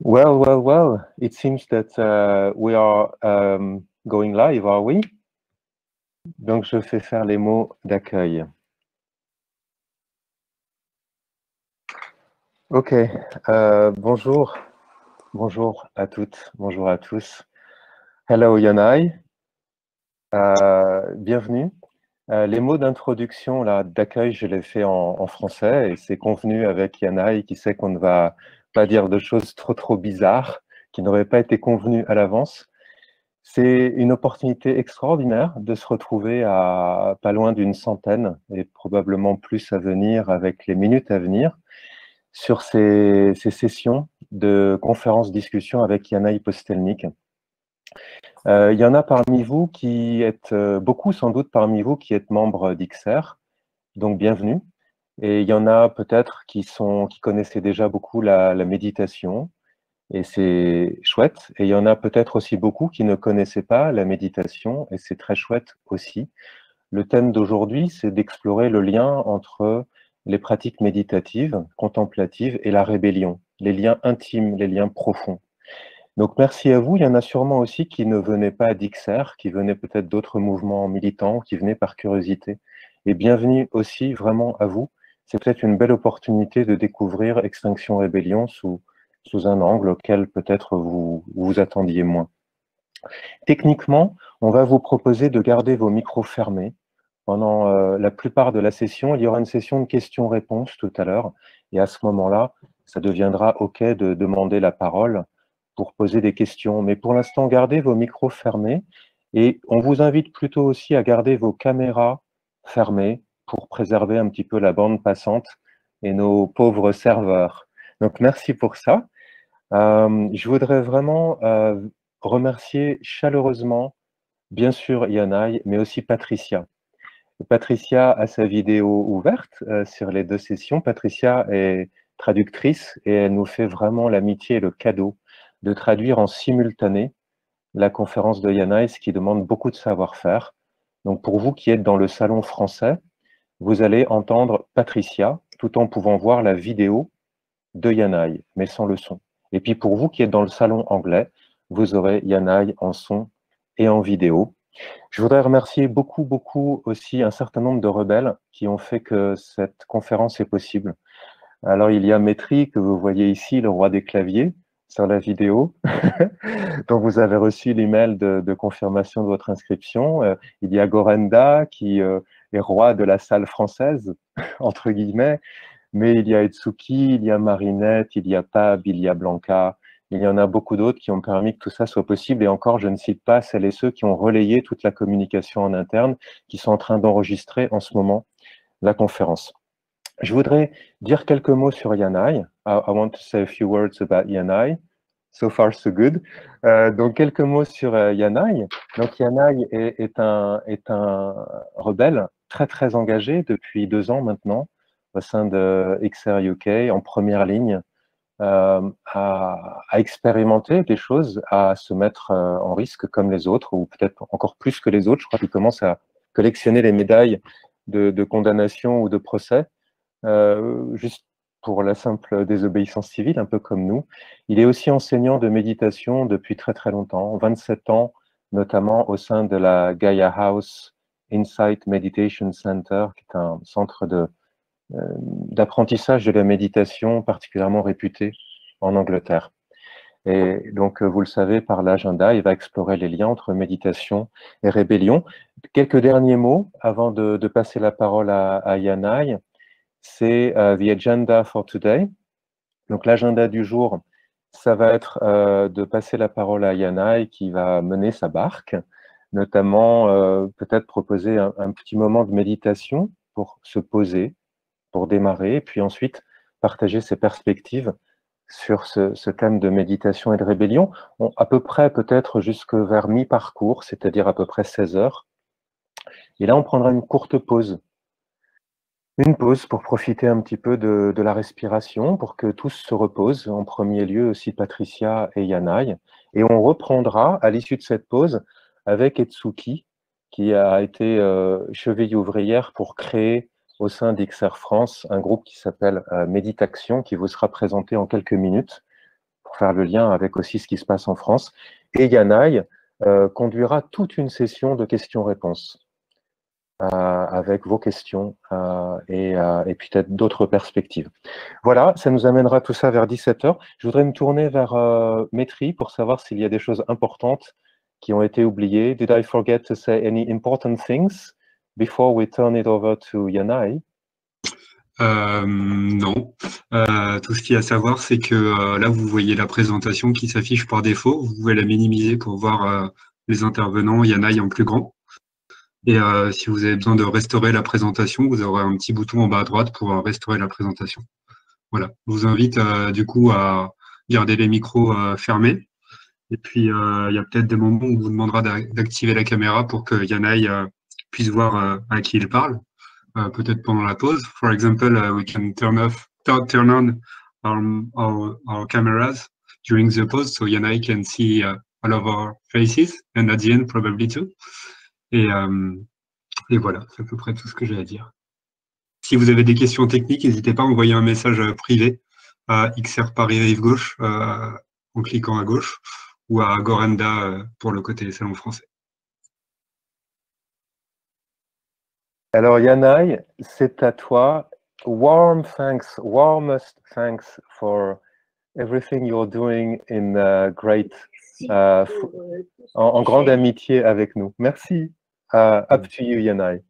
Well, it seems that we are going live, are we? Donc, je fais faire les mots d'accueil. Ok, bonjour à toutes, bonjour à tous. Hello Yanai, bienvenue. Les mots d'introduction, là, d'accueil, je les fais en français et c'est convenu avec Yanai qui sait qu'on ne va pas dire de choses trop bizarres qui n'auraient pas été convenues à l'avance. C'est une opportunité extraordinaire de se retrouver à pas loin d'une centaine et probablement plus à venir avec les minutes à venir sur ces sessions de conférences-discussions avec Yanai Postelnik. Il y en a parmi vous qui êtes, beaucoup sans doute parmi vous qui êtes membres d'XR, donc bienvenue. Et il y en a peut-être qui connaissaient déjà beaucoup la méditation, et c'est chouette. Et il y en a peut-être aussi beaucoup qui ne connaissaient pas la méditation, et c'est très chouette aussi. Le thème d'aujourd'hui, c'est d'explorer le lien entre les pratiques méditatives, contemplatives et la rébellion, les liens intimes, les liens profonds. Donc merci à vous. Il y en a sûrement aussi qui ne venaient pas d'XR, qui venaient peut-être d'autres mouvements militants, qui venaient par curiosité. Et bienvenue aussi vraiment à vous. C'est peut-être une belle opportunité de découvrir Extinction Rebellion sous un angle auquel peut-être vous vous attendiez moins. Techniquement, on va vous proposer de garder vos micros fermés pendant la plupart de la session. Il y aura une session de questions-réponses tout à l'heure. Et à ce moment-là, ça deviendra OK de demander la parole pour poser des questions. Mais pour l'instant, gardez vos micros fermés. Et on vous invite plutôt aussi à garder vos caméras fermées pour préserver un petit peu la bande passante et nos pauvres serveurs. Donc, merci pour ça. Je voudrais vraiment remercier chaleureusement, bien sûr, Yanai, mais aussi Patricia. Patricia a sa vidéo ouverte sur les 2 sessions. Patricia est traductrice et elle nous fait vraiment l'amitié et le cadeau de traduire en simultané la conférence de Yanai, ce qui demande beaucoup de savoir-faire. Donc pour vous qui êtes dans le salon français, vous allez entendre Patricia tout en pouvant voir la vidéo de Yanai, mais sans le son. Et puis pour vous qui êtes dans le salon anglais, vous aurez Yanai en son et en vidéo. Je voudrais remercier beaucoup aussi un certain nombre de rebelles qui ont fait que cette conférence est possible. Alors il y a Maitri, que vous voyez ici, le roi des claviers, sur la vidéo, dont vous avez reçu l'email de confirmation de votre inscription. Il y a Gorenda, qui est roi de la salle française, entre guillemets. Mais il y a Etsuki, il y a Marinette, il y a Pab, il y a Blanca, il y en a beaucoup d'autres qui ont permis que tout ça soit possible. Et encore, je ne cite pas celles et ceux qui ont relayé toute la communication en interne, qui sont en train d'enregistrer en ce moment la conférence. Je voudrais dire quelques mots sur Yanai. I want to say a few words about Yanai. So far, so good. Donc, quelques mots sur Yanai. Donc, Yanai est un rebelle très engagé depuis 2 ans maintenant au sein de XR UK, en première ligne, à expérimenter des choses, à se mettre en risque comme les autres, ou peut-être encore plus que les autres. Je crois qu'il commence à collectionner les médailles de condamnation ou de procès, juste pour la simple désobéissance civile, un peu comme nous. Il est aussi enseignant de méditation depuis très longtemps, 27 ans, notamment au sein de la Gaia House Insight Meditation Center, qui est un centre d'apprentissage de la méditation particulièrement réputé en Angleterre. Et donc, vous le savez, par l'agenda, il va explorer les liens entre méditation et rébellion. Quelques derniers mots avant de passer la parole à Yanai. C'est the agenda for today. Donc, l'agenda du jour, ça va être de passer la parole à Yanai qui va mener sa barque, notamment peut-être proposer un petit moment de méditation pour se poser, pour démarrer, et puis ensuite partager ses perspectives sur ce thème de méditation et de rébellion, à peu près peut-être jusque vers mi-parcours, c'est-à-dire à peu près 16 heures. Et là, on prendra une courte pause. Une pause pour profiter un petit peu de la respiration, pour que tous se reposent, en premier lieu aussi Patricia et Yanai. Et on reprendra à l'issue de cette pause avec Etsuki, qui a été cheville ouvrière pour créer au sein d'XR France un groupe qui s'appelle Méditation, qui vous sera présenté en quelques minutes, pour faire le lien avec aussi ce qui se passe en France. Et Yanai conduira toute une session de questions-réponses avec vos questions et peut-être d'autres perspectives. Voilà, ça nous amènera tout ça vers 17h. Je voudrais me tourner vers Maitri pour savoir s'il y a des choses importantes qui ont été oubliées. Did I forget to say any important things before we turn it over to Yanai? Non. Tout ce qu'il y a à savoir, c'est que là, vous voyez la présentation qui s'affiche par défaut. Vous pouvez la minimiser pour voir les intervenants, Yanai en plus grand. Et si vous avez besoin de restaurer la présentation, vous aurez un petit bouton en bas à droite pour restaurer la présentation. Voilà. Je vous invite du coup à garder les micros fermés. Et puis, il y a peut-être des moments où on vous demandera d'activer la caméra pour que Yanai puisse voir à qui il parle. Peut-être pendant la pause. For example, we can turn on our cameras during the pause, so Yanai can see all of our faces, and at the end probably too. Et voilà, c'est à peu près tout ce que j'ai à dire. Si vous avez des questions techniques, n'hésitez pas à envoyer un message privé à XR Paris Rive Gauche en cliquant à gauche, ou à Gorenda pour le côté salon français. Alors Yanai, c'est à toi. Warmest thanks for everything you're doing in great, en grande amitié avec nous. Merci. Up to you, Yanai.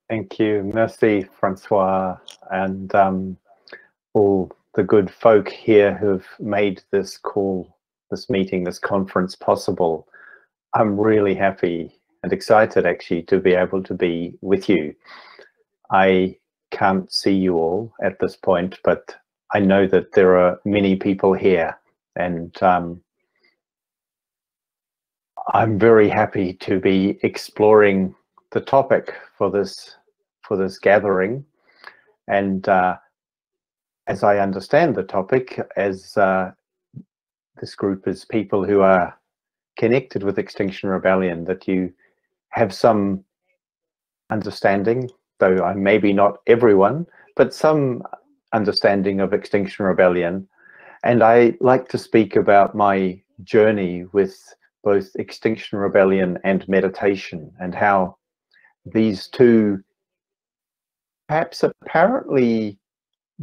Thank you. Merci, Francois, and all the good folk here who've made this call, this meeting, this conference possible. I'm really happy and excited actually to be able to be with you. I can't see you all at this point, but I know that there are many people here, and I'm very happy to be exploring the topic for this gathering. And as I understand the topic, as this group is people who are connected with Extinction Rebellion, that you have some understanding, though I maybe not everyone, but some understanding of Extinction Rebellion. And I like to speak about my journey with both Extinction Rebellion and meditation, and how these two perhaps apparently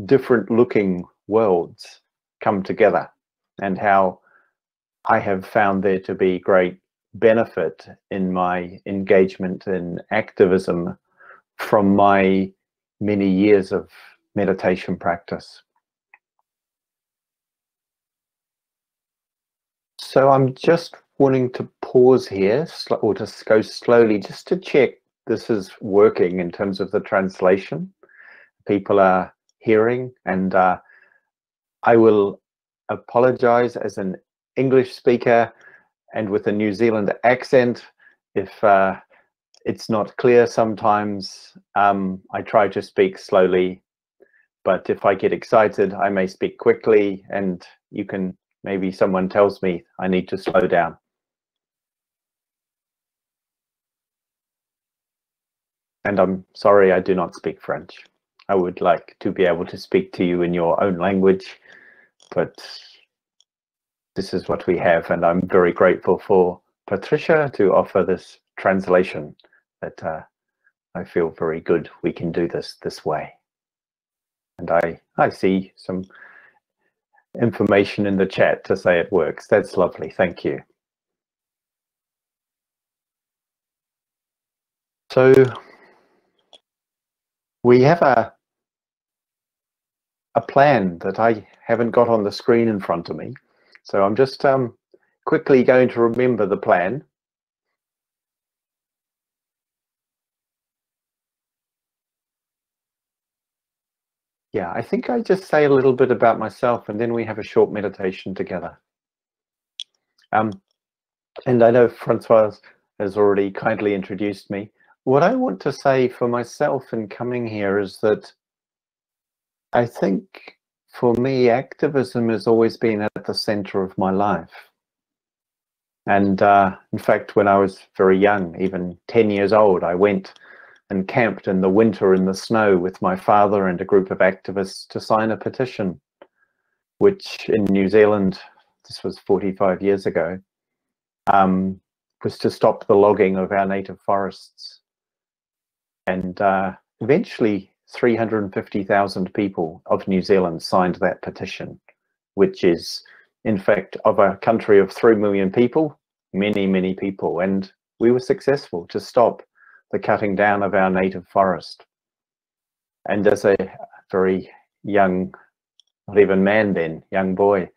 different looking worlds come together, and how I have found there to be great benefit in my engagement in activism from my many years of meditation practice. So I'm just wanting to pause here, or just go slowly, just to check this is working in terms of the translation. People are hearing, and I will apologize as an English speaker and with a New Zealand accent if it's not clear sometimes. I try to speak slowly, but if I get excited, I may speak quickly, and you can, maybe someone tells me I need to slow down. And I'm sorry I do not speak French. I would like to be able to speak to you in your own language, but this is what we have, and I'm very grateful for Patricia to offer this translation, that I feel very good we can do this way. And I see some information in the chat to say it works. That's lovely, thank you. So we have a plan that I haven't got on the screen in front of me. So I'm just quickly going to remember the plan. Yeah, I think I just say a little bit about myself, and then we have a short meditation together. And I know Francois has already kindly introduced me. What I want to say for myself in coming here is that I think for me, activism has always been at the center of my life. And in fact, when I was very young, even 10 years old, I went and camped in the winter in the snow with my father and a group of activists to sign a petition which in New Zealand, this was 45 years ago, was to stop the logging of our native forests. And eventually 350,000 people of New Zealand signed that petition, which is, in fact, of a country of 3 million people, many, many people. And we were successful to stop the cutting down of our native forest. And as a very young, not even man then, young boy,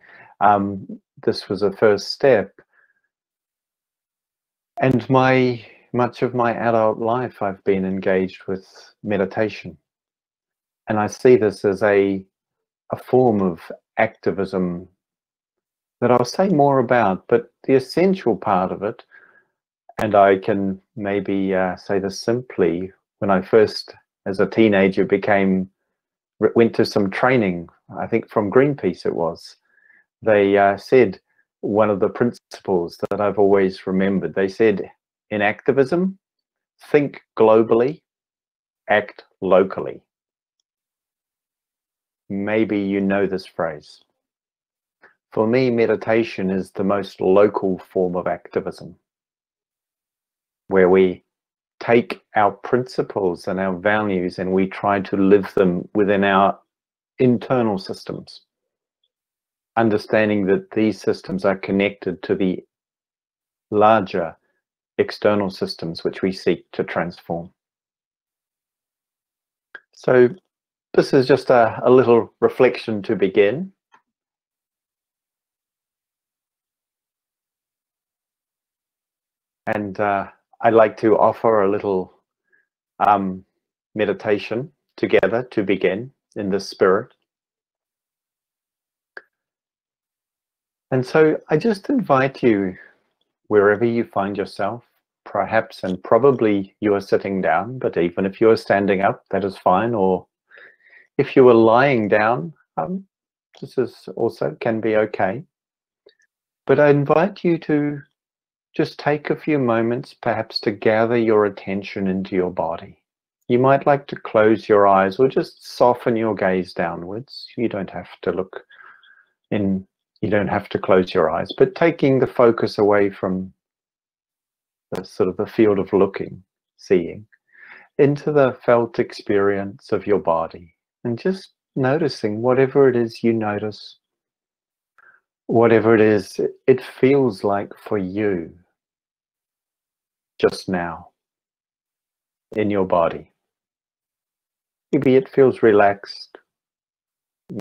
this was a first step. And much of my adult life, I've been engaged with meditation. And I see this as a form of activism that I'll say more about, but the essential part of it, and I can maybe say this simply, when I first, as a teenager, went to some training, I think from Greenpeace it was, they said, one of the principles that I've always remembered, they said, in activism, think globally, act locally. Maybe you know this phrase. For me, meditation is the most local form of activism, where we take our principles and our values and we try to live them within our internal systems, understanding that these systems are connected to the larger external systems which we seek to transform. So this is just a little reflection to begin. And I'd like to offer a little meditation together to begin in this spirit. And so I just invite you, wherever you find yourself, perhaps and probably you are sitting down, but even if you are standing up, that is fine. Or if you are lying down, this is also can be okay. But I invite you to just take a few moments, perhaps to gather your attention into your body. You might like to close your eyes or just soften your gaze downwards. You don't have to look in. You don't have to close your eyes, but taking the focus away from the sort of the field of looking, seeing, into the felt experience of your body, and just noticing whatever it is you notice, whatever it is it feels like for you just now in your body. Maybe it feels relaxed,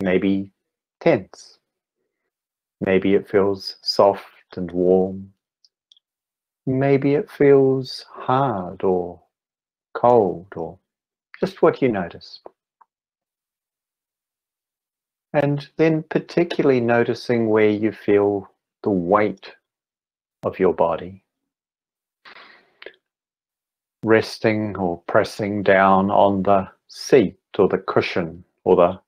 maybe tense. Maybe it feels soft and warm. Maybe it feels hard or cold, or just what you notice. And then particularly noticing where you feel the weight of your body, resting or pressing down on the seat or the cushion or the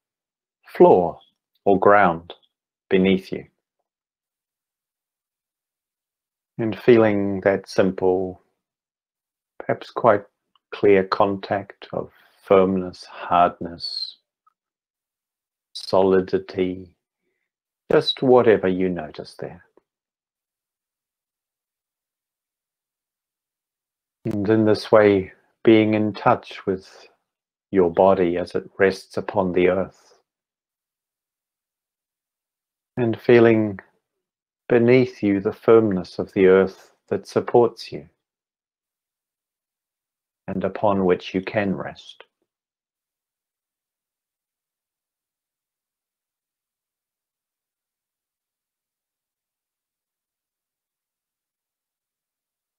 floor or ground beneath you. And feeling that simple, perhaps quite clear contact of firmness, hardness, solidity, just whatever you notice there. And in this way, being in touch with your body as it rests upon the earth. And feeling beneath you the firmness of the earth that supports you and upon which you can rest.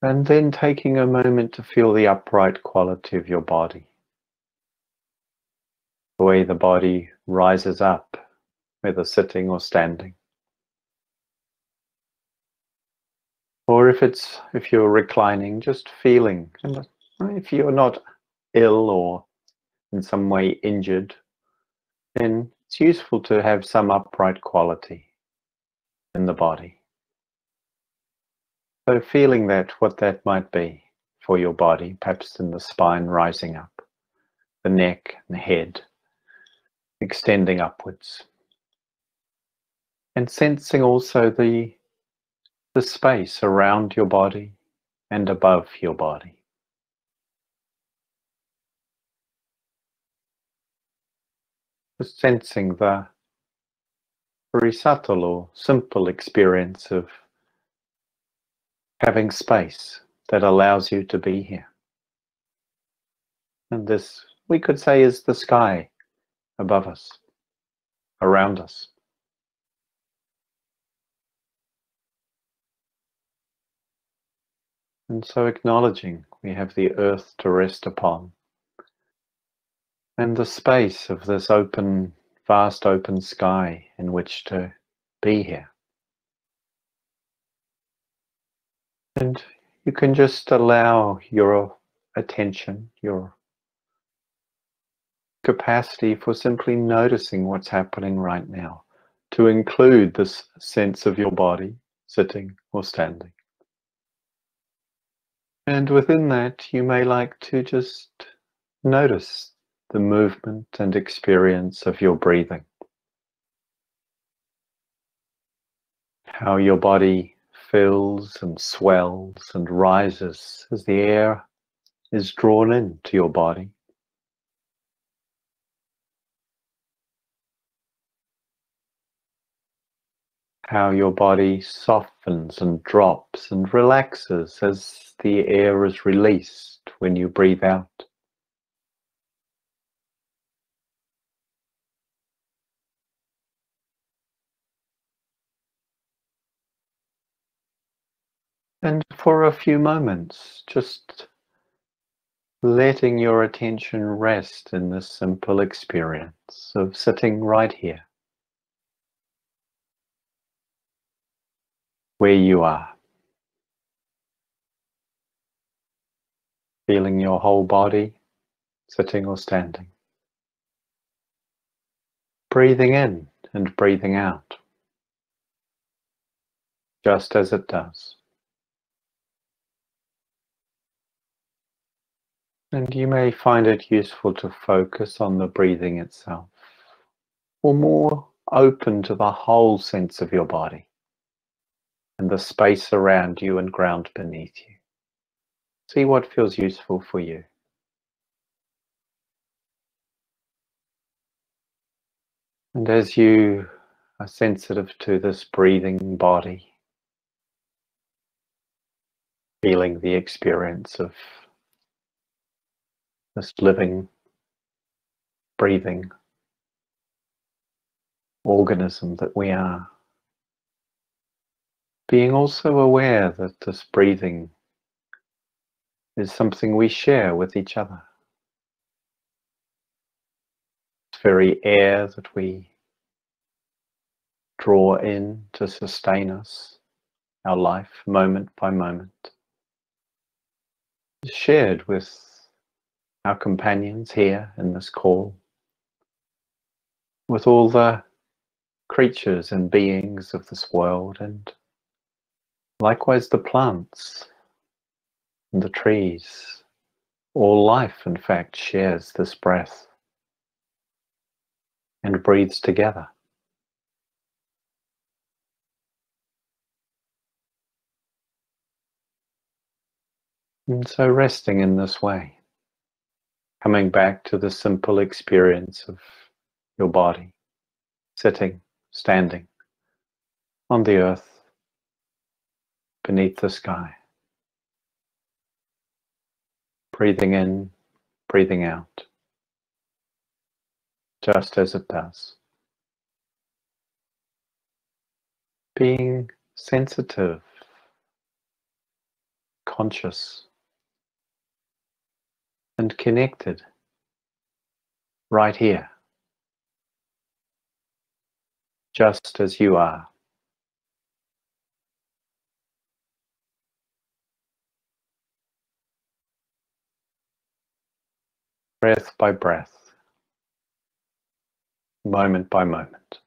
And then taking a moment to feel the upright quality of your body. The way the body rises up, whether sitting or standing. Or if you're reclining, just feeling. And if you're not ill or in some way injured, then it's useful to have some upright quality in the body. So feeling that, what that might be for your body, perhaps in the spine rising up, the neck and the head extending upwards. And sensing also the space around your body and above your body. Just sensing the very subtle or simple experience of having space that allows you to be here. And this, we could say, is the sky above us, around us. And so acknowledging we have the earth to rest upon, and the space of this open, vast open sky in which to be here. And you can just allow your attention, your capacity for simply noticing what's happening right now, to include this sense of your body sitting or standing. And within that, you may like to just notice the movement and experience of your breathing. How your body fills and swells and rises as the air is drawn into your body. How your body softens and drops and relaxes as the air is released when you breathe out. And for a few moments, just letting your attention rest in this simple experience of sitting right here, where you are. Feeling your whole body, sitting or standing. Breathing in and breathing out, just as it does. And you may find it useful to focus on the breathing itself, or more open to the whole sense of your body and the space around you and ground beneath you. See what feels useful for you. And as you are sensitive to this breathing body, feeling the experience of this living, breathing organism that we are, being also aware that this breathing is something we share with each other. This very air that we draw in to sustain us, our life, moment by moment, is shared with our companions here in this call, with all the creatures and beings of this world, and likewise the plants and the trees. All life, in fact, shares this breath and breathes together. And so resting in this way, coming back to the simple experience of your body, sitting, standing on the earth, beneath the sky, breathing in, breathing out, just as it does. Being sensitive, conscious, and connected right here, just as you are. Breath by breath, moment by moment.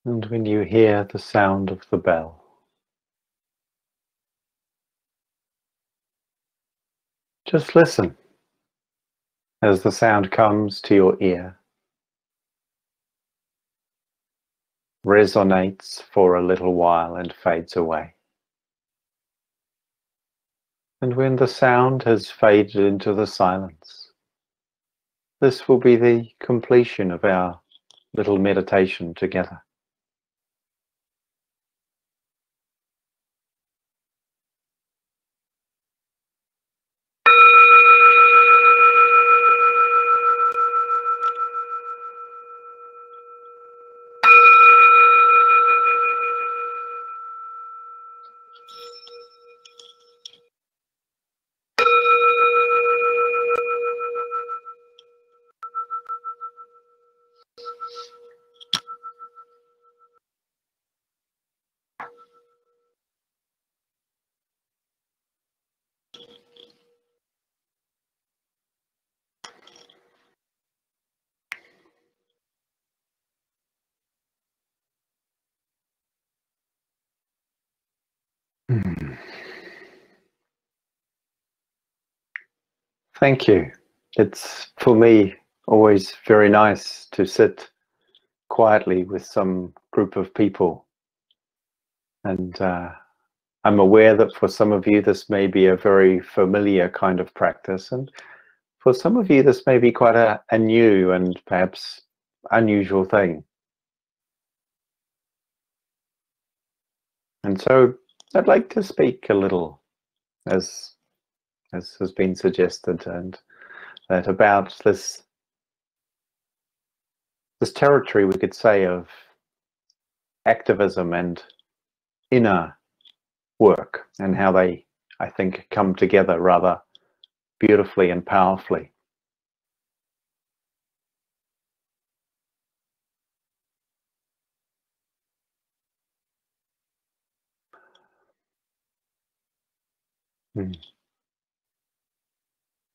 And when you hear the sound of the bell, just listen as the sound comes to your ear, resonates for a little while and fades away. And when the sound has faded into the silence, this will be the completion of our little meditation together. Thank you. It's, for me, always very nice to sit quietly with some group of people. And I'm aware that for some of you this may be a very familiar kind of practice, and for some of you this may be quite a new and perhaps unusual thing. And so I'd like to speak a little, as has been suggested, and that about this territory, we could say, of activism and inner work, and how they, I think, come together rather beautifully and powerfully.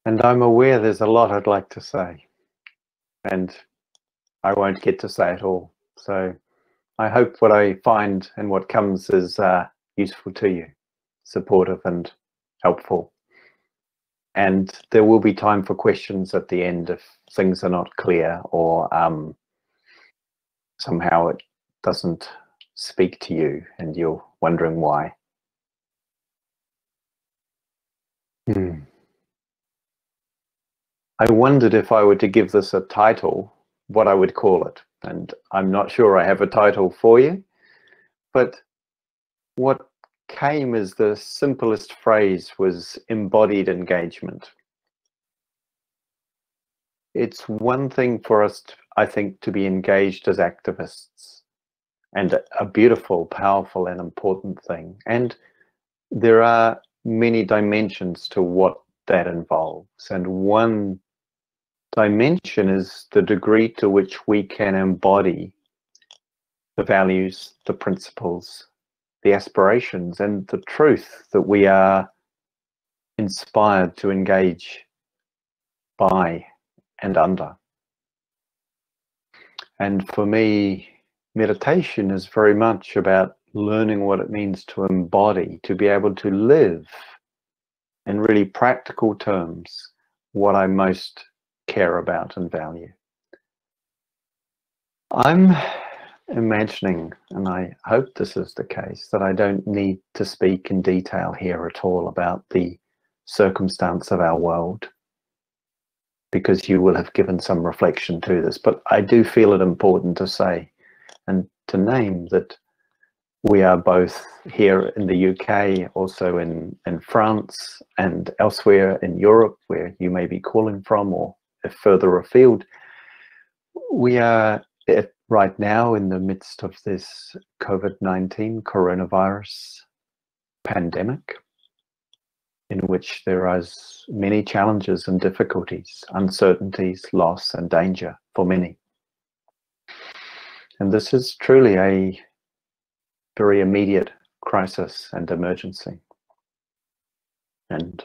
And I'm aware there's a lot I'd like to say, and I won't get to say it all. So I hope what I find and what comes is useful to you, supportive and helpful. And there will be time for questions at the end if things are not clear, or somehow it doesn't speak to you and you're wondering why. I wondered if I were to give this a title, what I would call it. And I'm not sure I have a title for you, but what came as the simplest phrase was embodied engagement. It's one thing for us, I think, to be engaged as activists, and a beautiful, powerful and important thing. And there are many dimensions to what that involves. And one dimension is the degree to which we can embody the values, the principles, the aspirations, and the truth that we are inspired to engage by and under. And for me, meditation is very much about learning what it means to embody, to be able to live in really practical terms what I most care about and value. I'm imagining, and I hope this is the case, that I don't need to speak in detail here at all about the circumstance of our world, because you will have given some reflection to this. But I do feel it important to say and to name that we are both here in the UK, also in France and elsewhere in Europe, where you may be calling from, or if further afield. We are right now in the midst of this COVID-19 coronavirus pandemic, in which there are many challenges and difficulties, uncertainties, loss and danger for many. And this is truly a very immediate crisis and emergency. And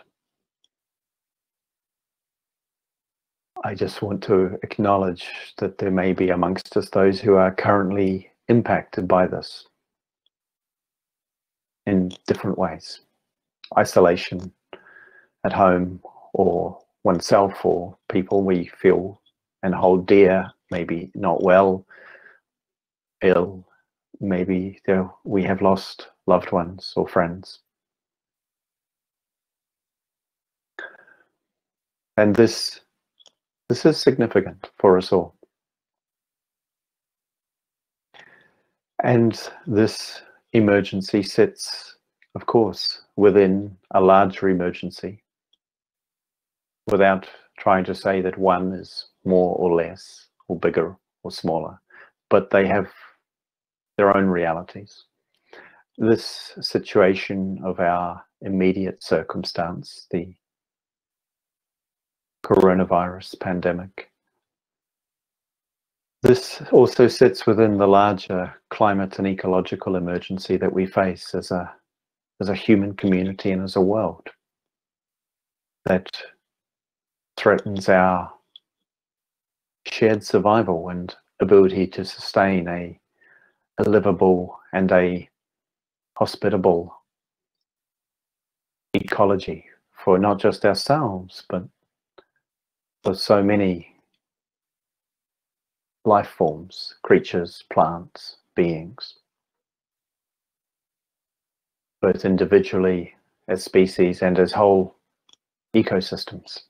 I just want to acknowledge that there may be amongst us those who are currently impacted by this in different ways. Isolation at home, or oneself, or people we feel and hold dear, maybe not well, ill, maybe we have lost loved ones or friends. And this is significant for us all. And this emergency sits, of course, within a larger emergency, without trying to say that one is more or less, or bigger or smaller, but they have their own realities. This situation of our immediate circumstance, the coronavirus pandemic, this also sits within the larger climate and ecological emergency that we face as a human community and as a world, that threatens our shared survival and ability to sustain a livable and a hospitable ecology for not just ourselves, but for so many life forms, creatures, plants, beings, both individually, as species, and as whole ecosystems.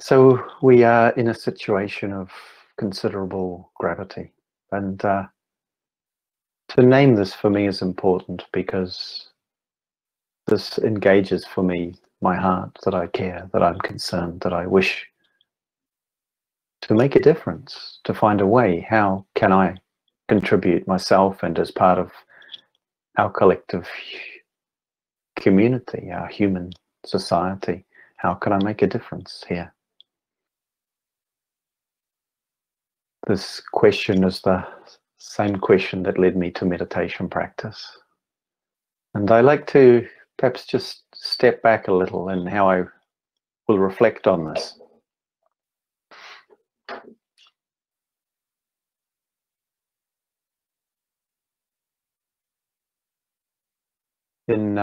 So we are in a situation of considerable gravity, and to name this for me is important, because this engages for me my heart, that I care, that I'm concerned, that I wish to make a difference, to find a way. How can I contribute myself, and as part of our collective community, our human society, how can I make a difference here? This question is the same question that led me to meditation practice. And I like to perhaps just step back a little in how I will reflect on this. In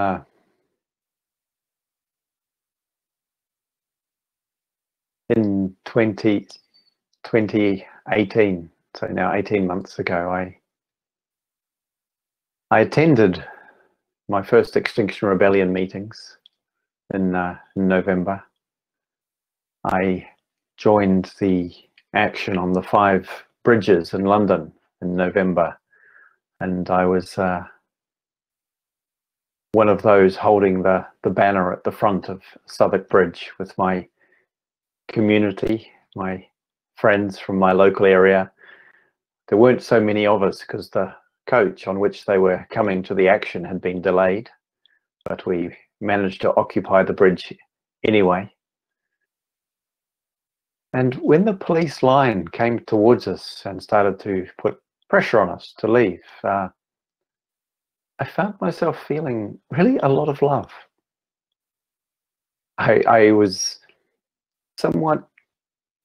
2018, so now 18 months ago, I attended my first Extinction Rebellion meetings in November. I joined the action on the 5 bridges in London in November, and I was one of those holding the banner at the front of Southwark Bridge with my community, my friends from my local area. There weren't so many of us because the coach on which they were coming to the action had been delayed, but we managed to occupy the bridge anyway. And when the police line came towards us and started to put pressure on us to leave, I found myself feeling really a lot of love. I was somewhat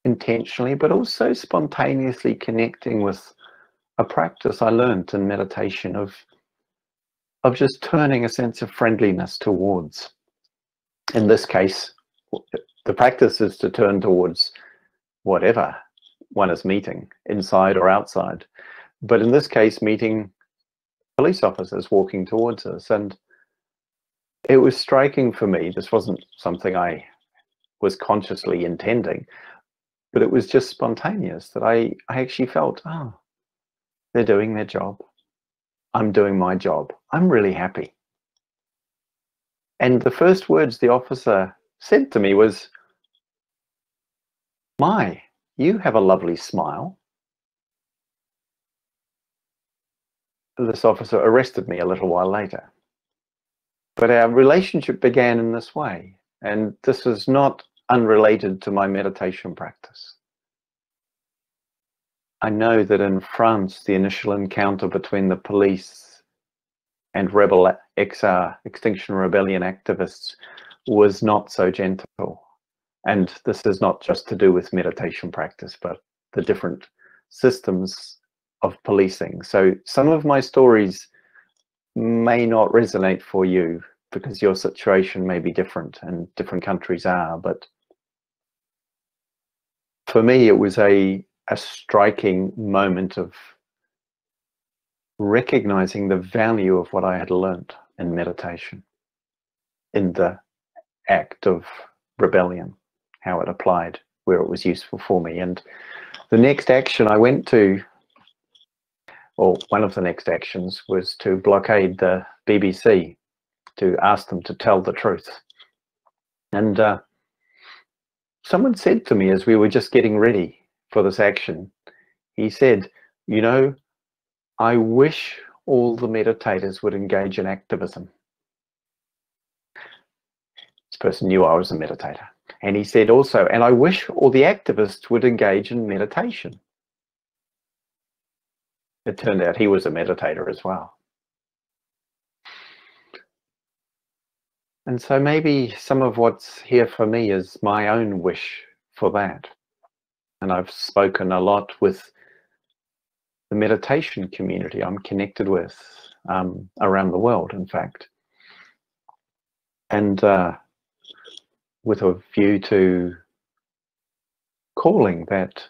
intentionally, but also spontaneously connecting with a practice I learned in meditation of just turning a sense of friendliness towards. In this case, the practice is to turn towards whatever one is meeting, inside or outside. But in this case, meeting police officers walking towards us. And it was striking for me. This wasn't something I was consciously intending, but it was just spontaneous, that I actually felt, oh, they're doing their job. I'm doing my job. I'm really happy. And the first words the officer said to me was, "My, you have a lovely smile." This officer arrested me a little while later. But our relationship began in this way, and this was not unrelated to my meditation practice. I know that in France, the initial encounter between the police and Extinction Rebellion activists was not so gentle. And this is not just to do with meditation practice, but the different systems of policing. So some of my stories may not resonate for you because your situation may be different and different countries are, but for me it was a striking moment of recognizing the value of what I had learned in meditation, in the act of rebellion, how it applied, where it was useful for me. And the next action I went to, or one of the next actions, was to blockade the BBC, to ask them to tell the truth. And someone said to me as we were just getting ready for this action, he said, you know, I wish all the meditators would engage in activism. This person knew I was a meditator. And he said also, and I wish all the activists would engage in meditation. It turned out he was a meditator as well. And so maybe some of what's here for me is my own wish for that. And I've spoken a lot with the meditation community I'm connected with around the world, in fact. And with a view to calling that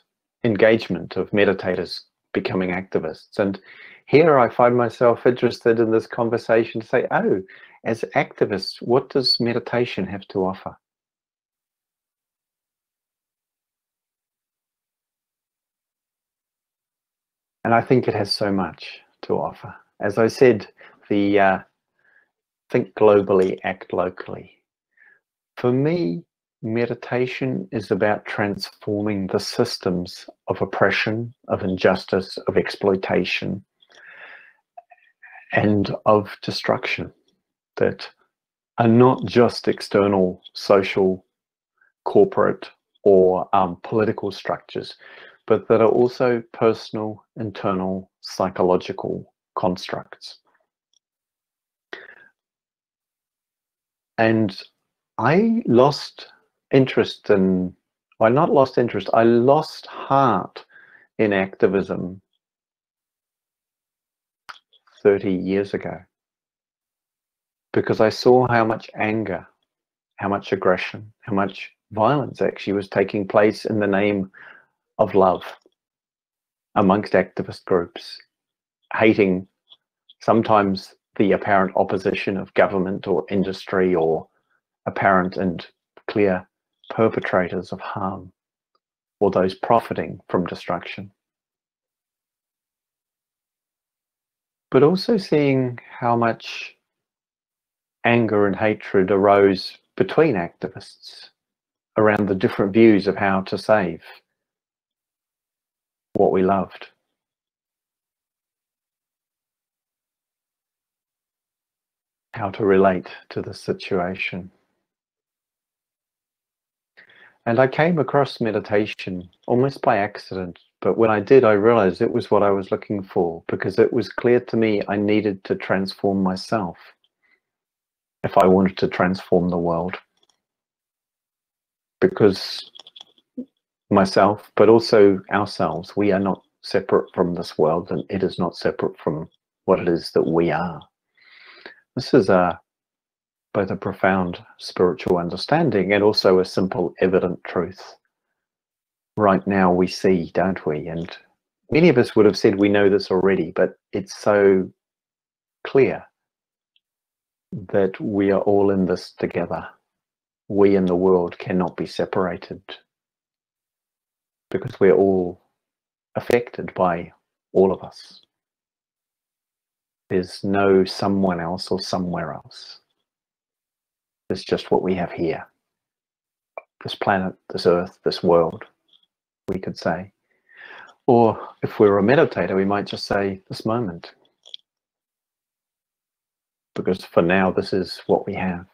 engagement of meditators becoming activists. And here I find myself interested in this conversation to say, oh, as activists, what does meditation have to offer? And I think it has so much to offer. As I said, the think globally, act locally. For me, meditation is about transforming the systems of oppression, of injustice, of exploitation, and of destruction that are not just external, social, corporate, or political structures, but that are also personal, internal, psychological constructs. And I lost interest in, well, not lost interest, I lost heart in activism 30 years ago, because I saw how much anger, how much aggression, how much violence actually was taking place in the name of love amongst activist groups, hating sometimes the apparent opposition of government or industry, or apparent and clear perpetrators of harm, or those profiting from destruction. But also seeing how much anger and hatred arose between activists around the different views of how to save what we loved. How to relate to the situation. And I came across meditation almost by accident, but when I did, I realized it was what I was looking for, because it was clear to me I needed to transform myself if I wanted to transform the world. Because myself, but also ourselves, we are not separate from this world, and it is not separate from what it is that we are. This is both a profound spiritual understanding and also a simple, evident truth. Right now we see, don't we? And many of us would have said we know this already, but it's so clear that we are all in this together. We in the world cannot be separated, because we're all affected by all of us. There's no someone else or somewhere else. It's just what we have here. This planet, this earth, this world, we could say. Or if we're a meditator, we might just say this moment. Because for now, this is what we have.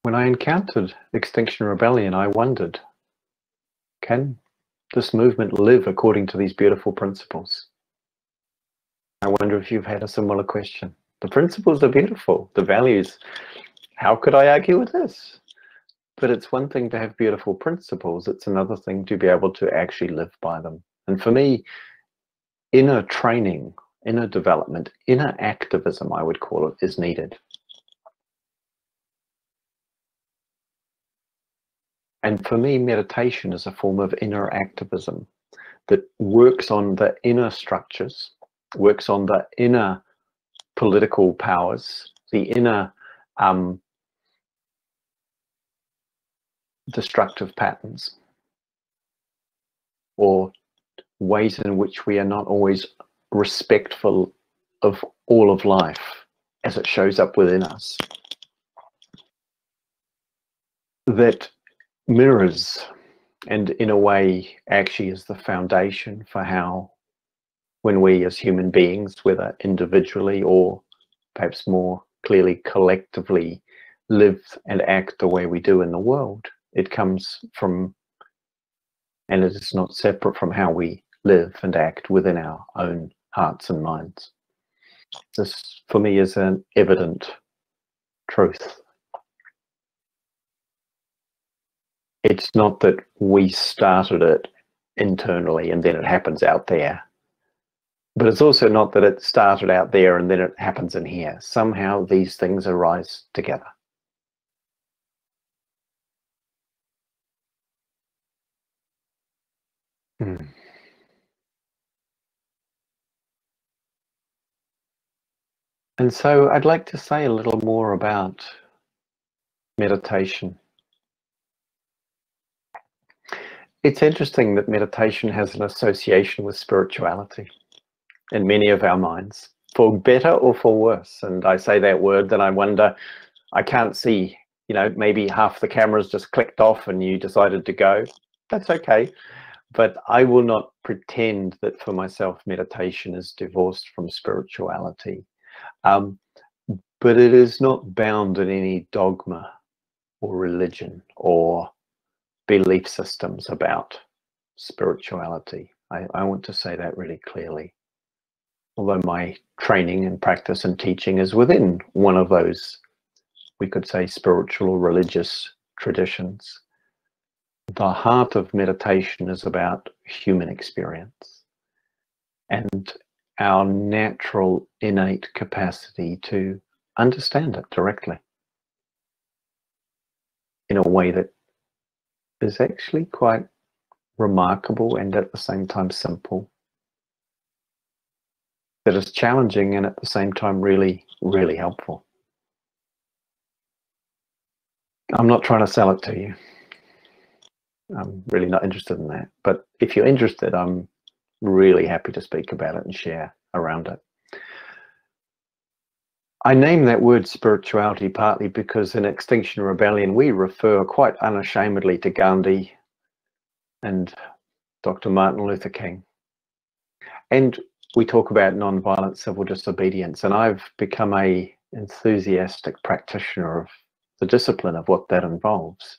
When I encountered Extinction Rebellion, I wondered, can this movement live according to these beautiful principles? I wonder if you've had a similar question. The principles are beautiful, the values, how could I argue with this? but it's one thing to have beautiful principles. It's another thing to be able to actually live by them. And for me, inner training, inner development, inner activism, I would call it, is needed. And for me, meditation is a form of inner activism that works on the inner structures, works on the inner political powers, the inner destructive patterns, or ways in which we are not always respectful of all of life as it shows up within us. That mirrors and in a way actually is the foundation for how, when we as human beings, whether individually or perhaps more clearly collectively, live and act the way we do in the world, it comes from, and it is not separate from how we live and act within our own hearts and minds. This for me is an evident truth. It's not that we started it internally and then it happens out there. But it's also not that it started out there and then it happens in here. Somehow these things arise together. And so I'd like to say a little more about meditation. It's interesting that meditation has an association with spirituality in many of our minds, for better or for worse. And I say that word, then I wonder, I can't see, you know, maybe half the cameras just clicked off and you decided to go. That's okay. But I will not pretend that for myself meditation is divorced from spirituality. But it is not bound in any dogma or religion or belief systems about spirituality. I want to say that really clearly. Although my training and practice and teaching is within one of those, we could say, spiritual or religious traditions, the heart of meditation is about human experience and our natural innate capacity to understand it directly in a way that is actually quite remarkable and at the same time simple, that is challenging and at the same time really, really helpful. I'm not trying to sell it to you. I'm really not interested in that. But if you're interested, I'm really happy to speak about it and share around it. I name that word spirituality partly because in Extinction Rebellion, we refer quite unashamedly to Gandhi and Dr. Martin Luther King. And we talk about nonviolent civil disobedience, and I've become an enthusiastic practitioner of the discipline of what that involves.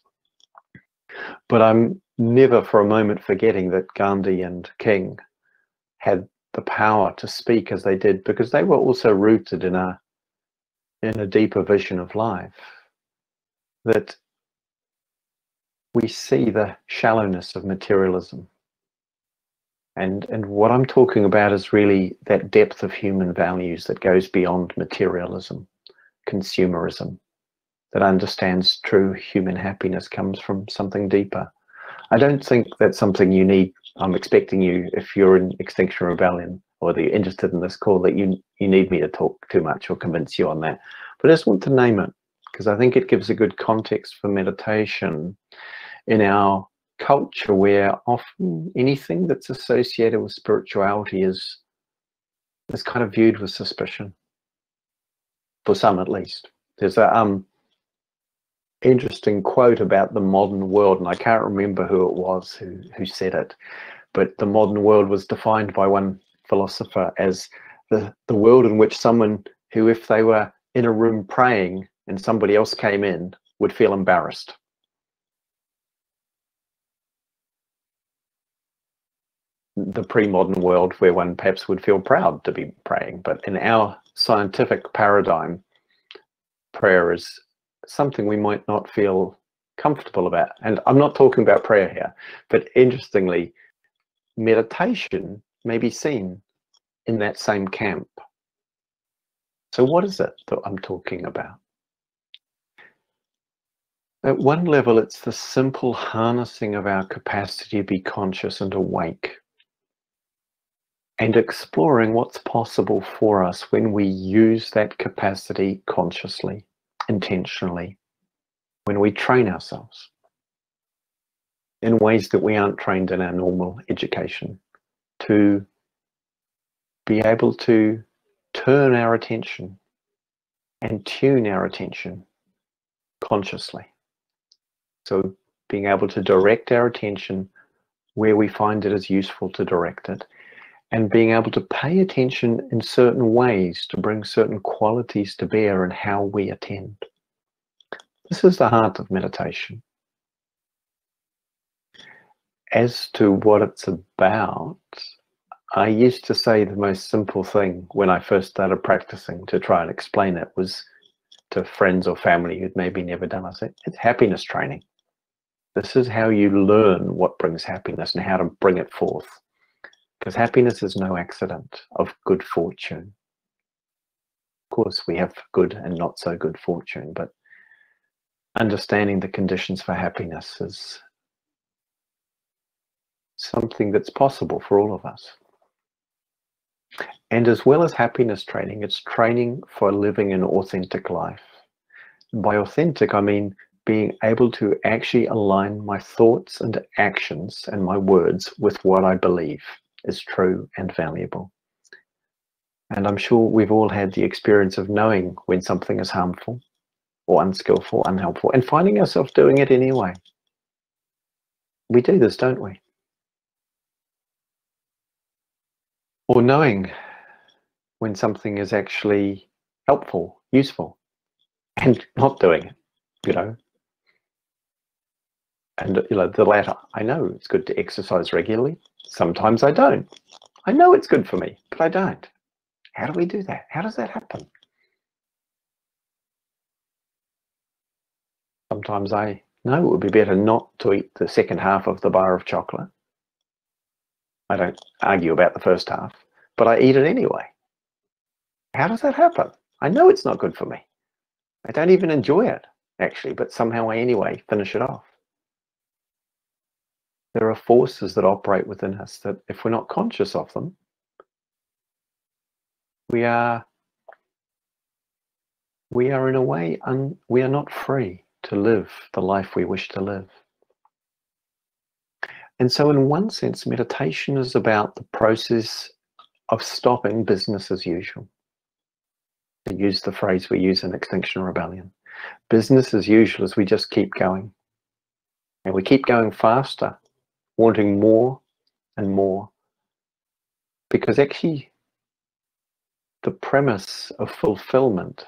But I'm never for a moment forgetting that Gandhi and King had the power to speak as they did, because they were also rooted in a deeper vision of life, that we see the shallowness of materialism. And what I'm talking about is really that depth of human values that goes beyond materialism, consumerism, that understands true human happiness comes from something deeper. I don't think that's something you need. I'm expecting you, if you're in Extinction Rebellion or that you're interested in this call, that you need me to talk too much or convince you on that. But I just want to name it because I think it gives a good context for meditation in our culture, where often anything that's associated with spirituality is kind of viewed with suspicion, for some at least. There's a interesting quote about the modern world, and I can't remember who it was who said it, but the modern world was defined by one philosopher as the world in which someone who, if they were in a room praying and somebody else came in, would feel embarrassed. The pre-modern world where one perhaps would feel proud to be praying. But in our scientific paradigm, prayer is something we might not feel comfortable about. And I'm not talking about prayer here, but interestingly, meditation may be seen in that same camp. So what is it that I'm talking about? At one level, it's the simple harnessing of our capacity to be conscious and awake, and exploring what's possible for us when we use that capacity consciously, intentionally, when we train ourselves in ways that we aren't trained in our normal education, to be able to turn our attention and tune our attention consciously. So being able to direct our attention where we find it is useful to direct it, and being able to pay attention in certain ways to bring certain qualities to bear in how we attend. This is the heart of meditation. As to what it's about, I used to say the most simple thing when I first started practicing to try and explain it was to friends or family who'd maybe never done it. I said, it's happiness training. This is how you learn what brings happiness and how to bring it forth. Because happiness is no accident of good fortune. Of course, we have good and not so good fortune, but understanding the conditions for happiness is something that's possible for all of us. And as well as happiness training, it's training for living an authentic life. By authentic, I mean being able to actually align my thoughts and actions and my words with what I believe is true and valuable. And I'm sure we've all had the experience of knowing when something is harmful or unskillful, unhelpful, and finding ourselves doing it anyway. We do this, don't we? Or knowing when something is actually helpful, useful, and not doing it, you know. And the latter, I know it's good to exercise regularly. Sometimes I don't. I know it's good for me, but I don't. How do we do that? How does that happen? Sometimes I know it would be better not to eat the second half of the bar of chocolate. I don't argue about the first half, but I eat it anyway. How does that happen? I know it's not good for me. I don't even enjoy it, actually, but somehow I anyway finish it off. There are forces that operate within us that if we're not conscious of them, we are in a way, we are not free to live the life we wish to live. And so in one sense, meditation is about the process of stopping business as usual. To use the phrase we use in Extinction Rebellion. Business as usual is we just keep going. And we keep going faster, wanting more and more. Because actually, the premise of fulfillment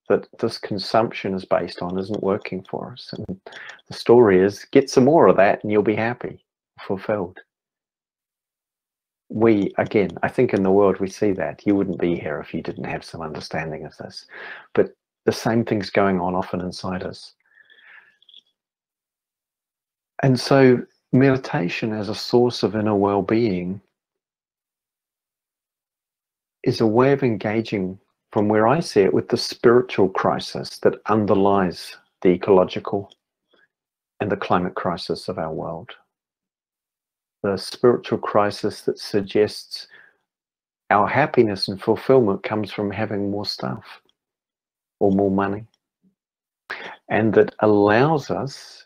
that this consumption is based on isn't working for us. And the story is, get some more of that and you'll be happy, fulfilled. We, again, I think in the world we see that. You wouldn't be here if you didn't have some understanding of this. But the same thing's going on often inside us. And so meditation as a source of inner well-being is a way of engaging, from where I see it, with the spiritual crisis that underlies the ecological and the climate crisis of our world. The spiritual crisis that suggests our happiness and fulfillment comes from having more stuff or more money, and that allows us,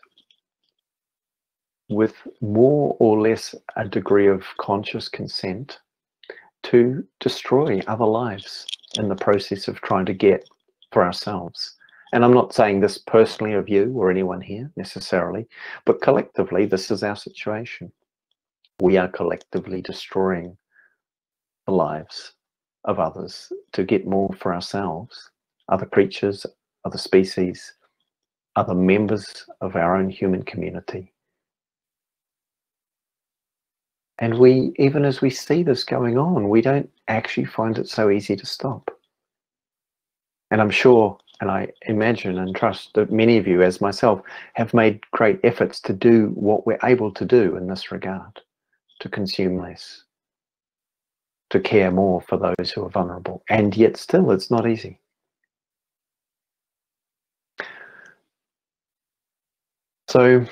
with more or less a degree of conscious consent, to destroy other lives in the process of trying to get for ourselves. And I'm not saying this personally of you or anyone here necessarily, but collectively this is our situation. We are collectively destroying the lives of others to get more for ourselves, other creatures, other species, other members of our own human community. And we, even as we see this going on, we don't actually find it so easy to stop. And I'm sure And I imagine and trust that many of you, as myself, have made great efforts to do what we're able to do in this regard, to consume less, to care more for those who are vulnerable. And yet still, it's not easy. So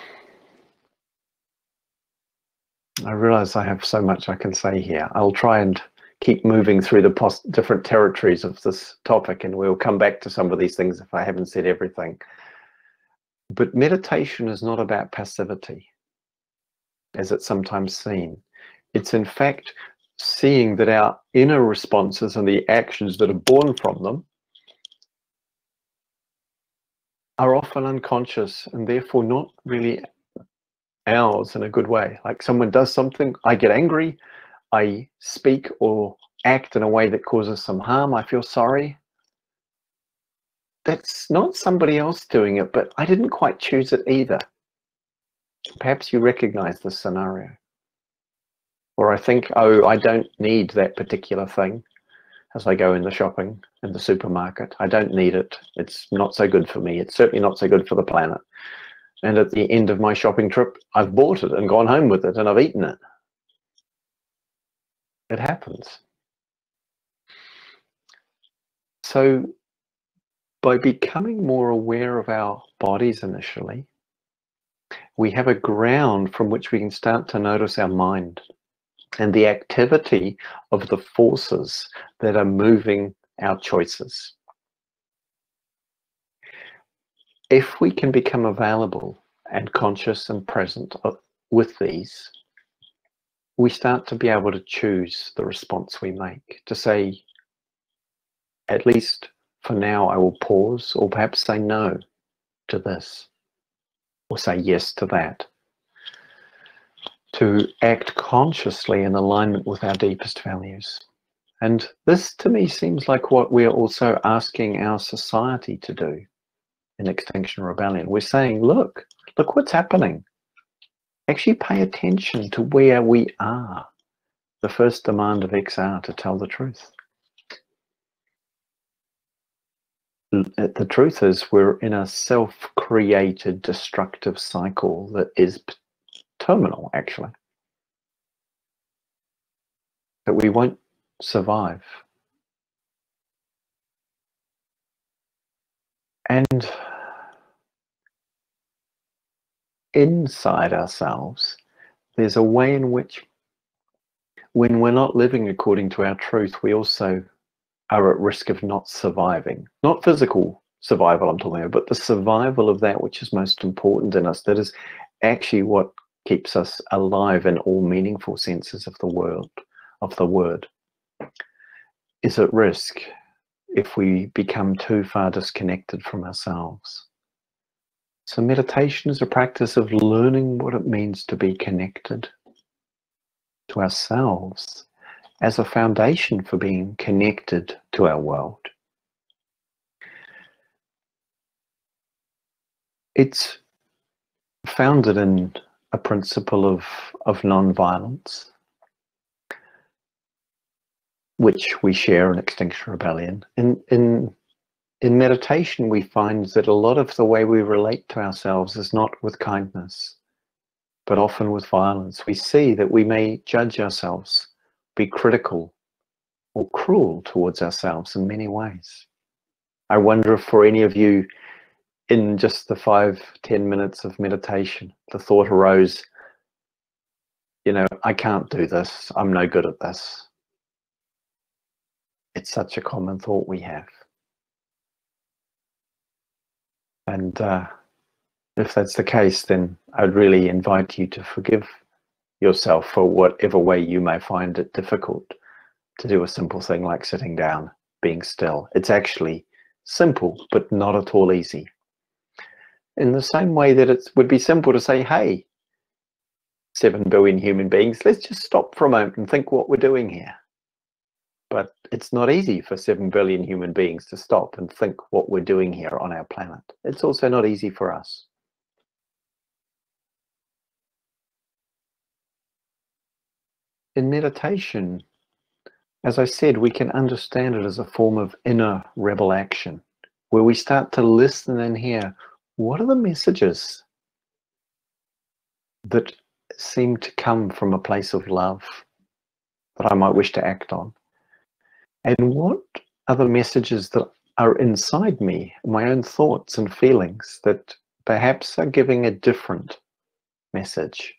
I realize I have so much I can say here. I'll try and keep moving through the different territories of this topic, and we'll come back to some of these things if I haven't said everything. But meditation is not about passivity, as it's sometimes seen. It's in fact seeing that our inner responses and the actions that are born from them are often unconscious and therefore not really ours in a good way. Like someone does something, I get angry, I speak or act in a way that causes some harm, I feel sorry. That's not somebody else doing it, but I didn't quite choose it either. Perhaps you recognize this scenario. Or I think, oh, I don't need that particular thing as I go in the shopping in the supermarket. I don't need it. It's not so good for me. It's certainly not so good for the planet. And at the end of my shopping trip, I've bought it and gone home with it and I've eaten it. It happens. So by becoming more aware of our bodies initially, we have a ground from which we can start to notice our mind and the activity of the forces that are moving our choices. If we can become available and conscious and present with these, we start to be able to choose the response we make, to say, at least for now, I will pause, or perhaps say no to this, or say yes to that. To act consciously in alignment with our deepest values. And this, to me, seems like what we're also asking our society to do in Extinction Rebellion. We're saying, look what's happening. Actually pay attention to where we are. The first demand of XR, to tell the truth. The truth is we're in a self-created destructive cycle that is terminal, actually. That we won't survive. And inside ourselves, there's a way in which, when we're not living according to our truth, we also are at risk of not surviving. Not physical survival I'm talking about, but the survival of that which is most important in us, that is actually what keeps us alive in all meaningful senses of the word, is at risk if we become too far disconnected from ourselves. So meditation is a practice of learning what it means to be connected to ourselves as a foundation for being connected to our world. It's founded in a principle of non-violence, which we share in Extinction Rebellion. In meditation, we find that a lot of the way we relate to ourselves is not with kindness, but often with violence. We see that we may judge ourselves, be critical or cruel towards ourselves in many ways. I wonder if for any of you, in just the 5-10 minutes of meditation, the thought arose, you know, I can't do this, I'm no good at this. It's such a common thought we have. And if that's the case, then I'd really invite you to forgive yourself for whatever way you may find it difficult to do a simple thing like sitting down, being still. It's actually simple, but not at all easy. In the same way that it would be simple to say, hey, 7 billion human beings, let's just stop for a moment and think what we're doing here. But it's not easy for 7 billion human beings to stop and think what we're doing here on our planet. It's also not easy for us. In meditation, as I said, we can understand it as a form of inner rebel action, where we start to listen and hear, what are the messages that seem to come from a place of love that I might wish to act on? And what are the messages that are inside me, my own thoughts and feelings, that perhaps are giving a different message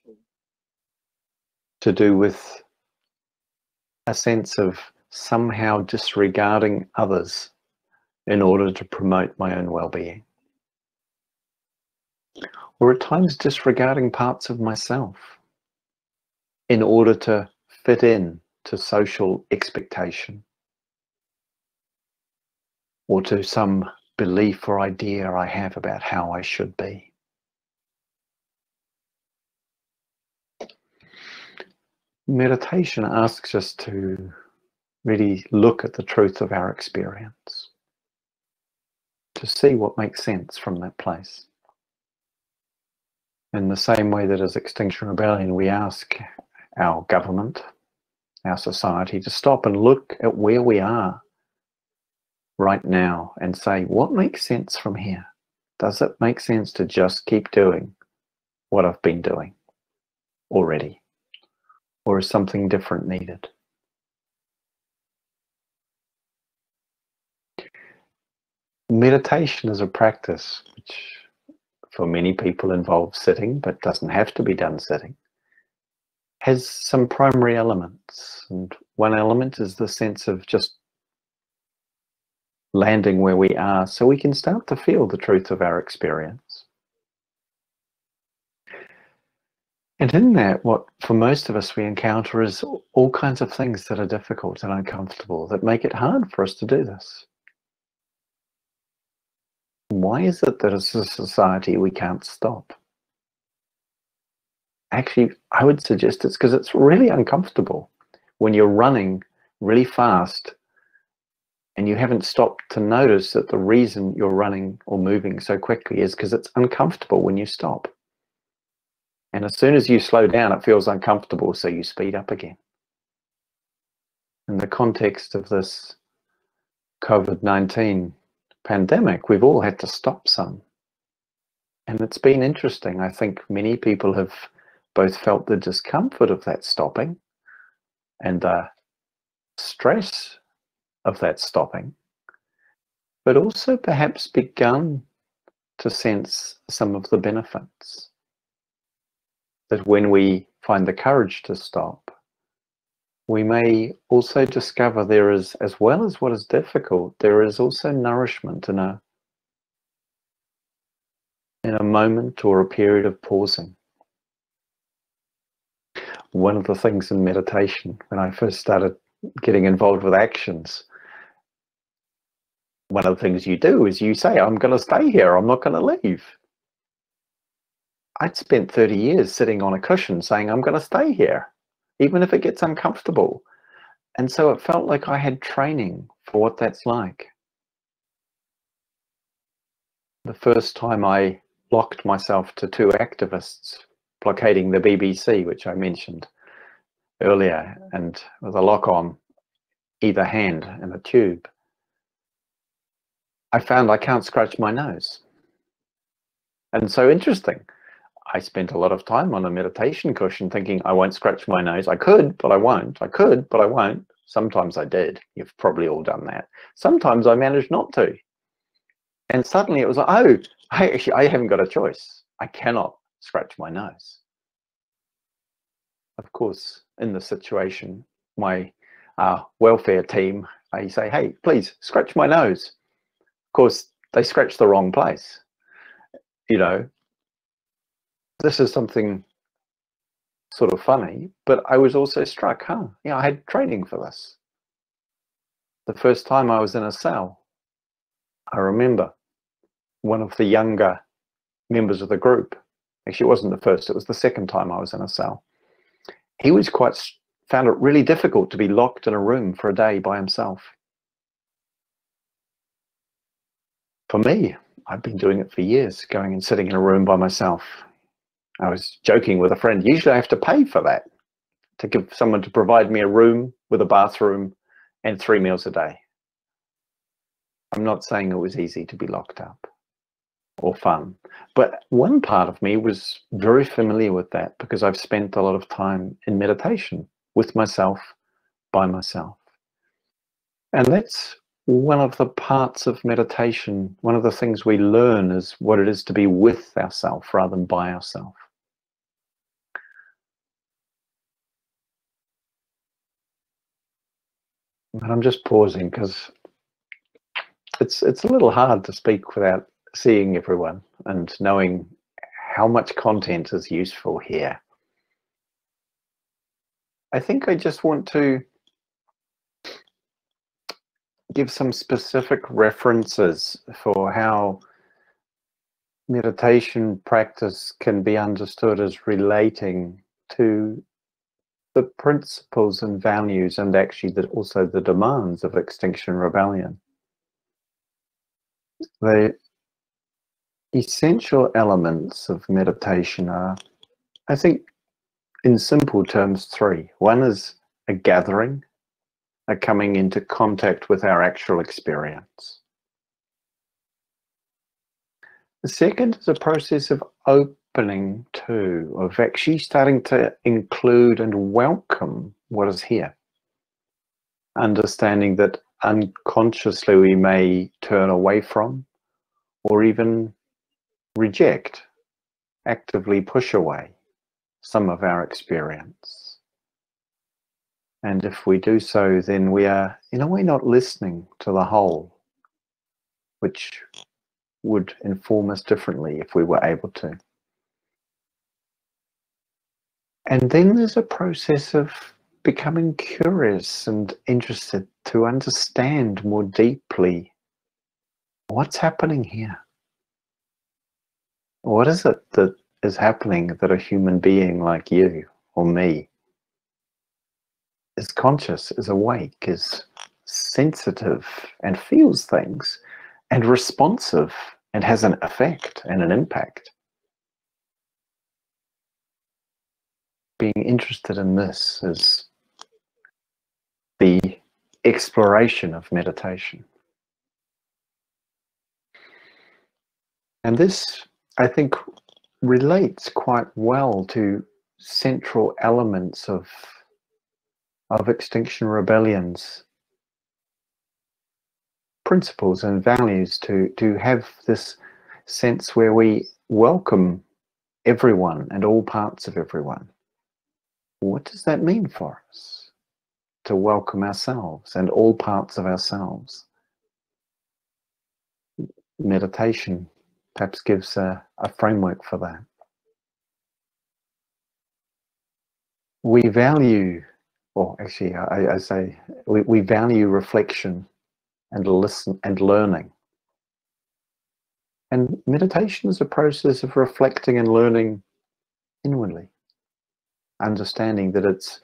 to do with a sense of somehow disregarding others in order to promote my own well-being? Or at times disregarding parts of myself in order to fit in to social expectation or to some belief or idea I have about how I should be. Meditation asks us to really look at the truth of our experience, to see what makes sense from that place. In the same way that as Extinction Rebellion, we ask our government, our society, to stop and look at where we are right now and say, what makes sense from here? Does it make sense to just keep doing what I've been doing already? Or is something different needed? Meditation is a practice which for many people involves sitting, but doesn't have to be done sitting. Has some primary elements, and one element is the sense of just landing where we are so we can start to feel the truth of our experience. And in that, what for most of us we encounter is all kinds of things that are difficult and uncomfortable that make it hard for us to do this. Why is it that as a society we can't stop? Actually, I would suggest it's because it's really uncomfortable when you're running really fast and you haven't stopped to notice that the reason you're running or moving so quickly is because it's uncomfortable when you stop. And as soon as you slow down, it feels uncomfortable, so you speed up again. In the context of this COVID-19 pandemic, we've all had to stop some. And it's been interesting. I think many people have both felt the discomfort of that stopping and the stress of that stopping, but also perhaps begun to sense some of the benefits. That when we find the courage to stop, we may also discover there is, as well as what is difficult, there is also nourishment in a moment or a period of pausing. One of the things in meditation, when I first started getting involved with actions, one of the things you do is you say, I'm going to stay here, I'm not going to leave. I'd spent 30 years sitting on a cushion saying, I'm going to stay here, even if it gets uncomfortable. And so it felt like I had training for what that's like. The first time I locked myself to two activists blockading the BBC, which I mentioned earlier, and with a lock on either hand and a tube, I found I can't scratch my nose. And so interesting. I spent a lot of time on a meditation cushion thinking I won't scratch my nose. I could, but I won't. I could, but I won't. Sometimes I did. You've probably all done that. Sometimes I managed not to. And suddenly it was like, oh, I haven't got a choice. I cannot scratch my nose. Of course, in the situation, my welfare team, I say, hey, please scratch my nose. Of course, they scratch the wrong place. You know, this is something sort of funny, but I was also struck, I had training for this. The first time I was in a cell, I remember one of the younger members of the group, actually it wasn't the first, it was the second time I was in a cell. He was found it really difficult to be locked in a room for a day by himself. For me, I've been doing it for years, going and sitting in a room by myself. I was joking with a friend, usually I have to pay for that, to give someone to provide me a room with a bathroom and 3 meals a day. I'm not saying it was easy to be locked up or fun, but one part of me was very familiar with that because I've spent a lot of time in meditation with myself, by myself. And that's one of the parts of meditation. One of the things we learn is what it is to be with ourselves rather than by ourselves. And I'm just pausing because it's a little hard to speak without seeing everyone and knowing how much content is useful here. I think I just want to give some specific references for how meditation practice can be understood as relating to the principles and values and actually also the demands of Extinction Rebellion. The essential elements of meditation are, I think, in simple terms, three. One is a gathering, a coming into contact with our actual experience. The second is a process of opening to, of actually starting to include and welcome what is here. Understanding that unconsciously we may turn away from or even reject, actively push away some of our experience. And if we do so, then we are in a way not listening to the whole, which would inform us differently if we were able to. And then there's a process of becoming curious and interested to understand more deeply what's happening here. What is it that is happening that a human being like you or me is conscious, is awake, is sensitive and feels things and responsive and has an effect and an impact? Being interested in this is the exploration of meditation. And this, I think, relates quite well to central elements of Extinction Rebellion's principles and values, to have this sense where we welcome everyone and all parts of everyone. What does that mean for us? To welcome ourselves and all parts of ourselves. Meditation perhaps gives a framework for that. We value, or actually I say, we value reflection and listen and learning. And meditation is a process of reflecting and learning inwardly. Understanding that it's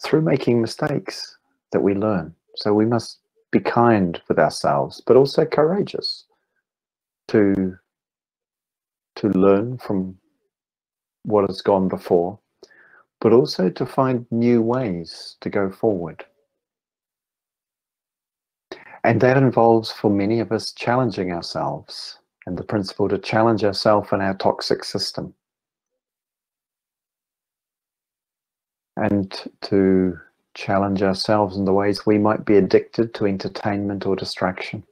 through making mistakes that we learn. So we must be kind with ourselves, but also courageous to learn from what has gone before, but also to find new ways to go forward. And that involves, for many of us, challenging ourselves, and the principle to challenge ourselves in our toxic system. And to challenge ourselves in the ways we might be addicted to entertainment or distraction,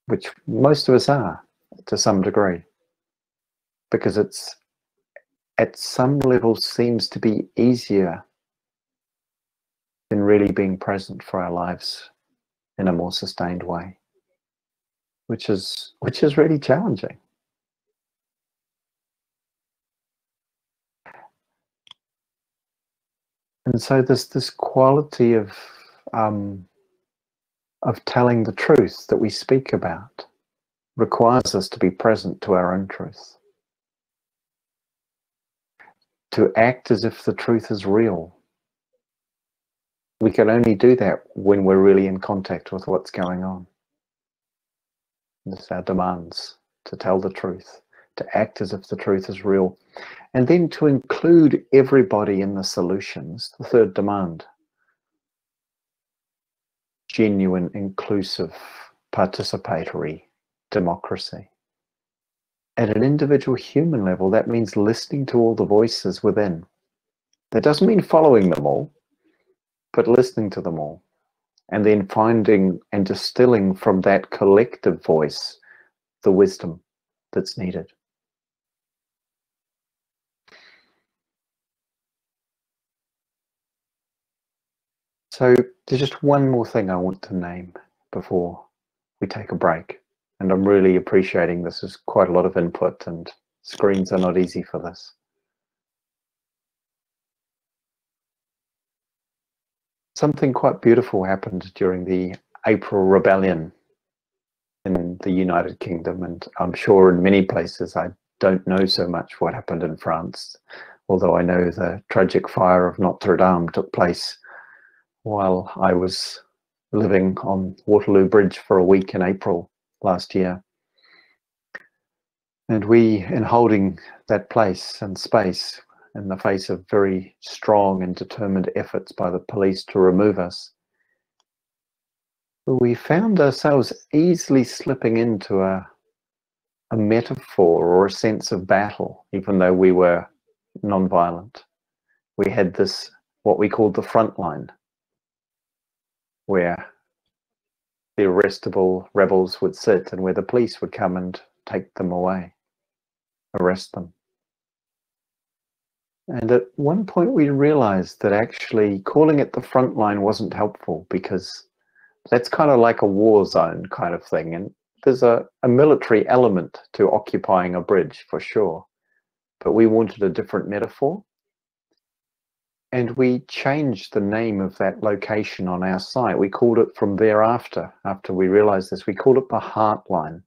which most of us are to some degree, because it's at some level seems to be easier than really being present for our lives in a more sustained way, which is really challenging. And so this quality of telling the truth that we speak about requires us to be present to our own truth. To act as if the truth is real. We can only do that when we're really in contact with what's going on. It's our demands to tell the truth, to act as if the truth is real. And then to include everybody in the solutions, the third demand. genuine, inclusive, participatory democracy. At an individual human level, that means listening to all the voices within. That doesn't mean following them all, but listening to them all, and then finding and distilling from that collective voice the wisdom that's needed. So there's just one more thing I want to name before we take a break. And I'm really appreciating this is quite a lot of input, and screens are not easy for this. Something quite beautiful happened during the April Rebellion in the United Kingdom, and I'm sure in many places. I don't know so much what happened in France, although I know the tragic fire of Notre Dame took place while I was living on Waterloo Bridge for a week in April last year. And we, in holding that place and space in the face of very strong and determined efforts by the police to remove us, we found ourselves easily slipping into a metaphor or a sense of battle, even though we were non-violent. We had this, what we called the front line, where the arrestable rebels would sit and where the police would come and take them away, arrest them. And at one point we realized that actually calling it the front line wasn't helpful, because that's kind of like a war zone kind of thing. And there's a military element to occupying a bridge for sure. But we wanted a different metaphor. And we changed the name of that location on our site. We called it from thereafter, after we realized this, we called it the heart line.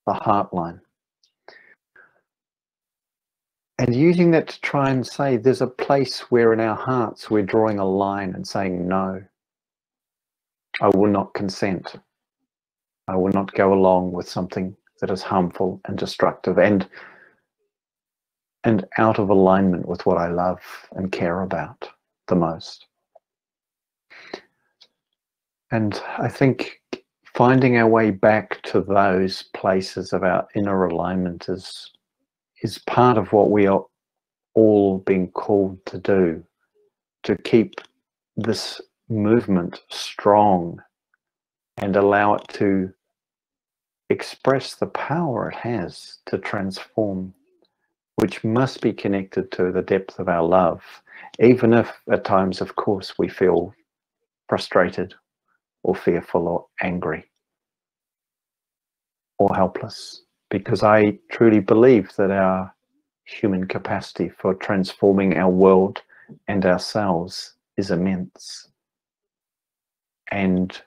The heart line. And using that to try and say there's a place where in our hearts we're drawing a line and saying, no, I will not consent. I will not go along with something that is harmful and destructive and out of alignment with what I love and care about the most. And I think finding our way back to those places of our inner alignment is part of what we are all being called to do, to keep this movement strong and allow it to express the power it has to transform, which must be connected to the depth of our love, even if at times, of course, we feel frustrated or fearful or angry or helpless, because I truly believe that our human capacity for transforming our world and ourselves is immense. And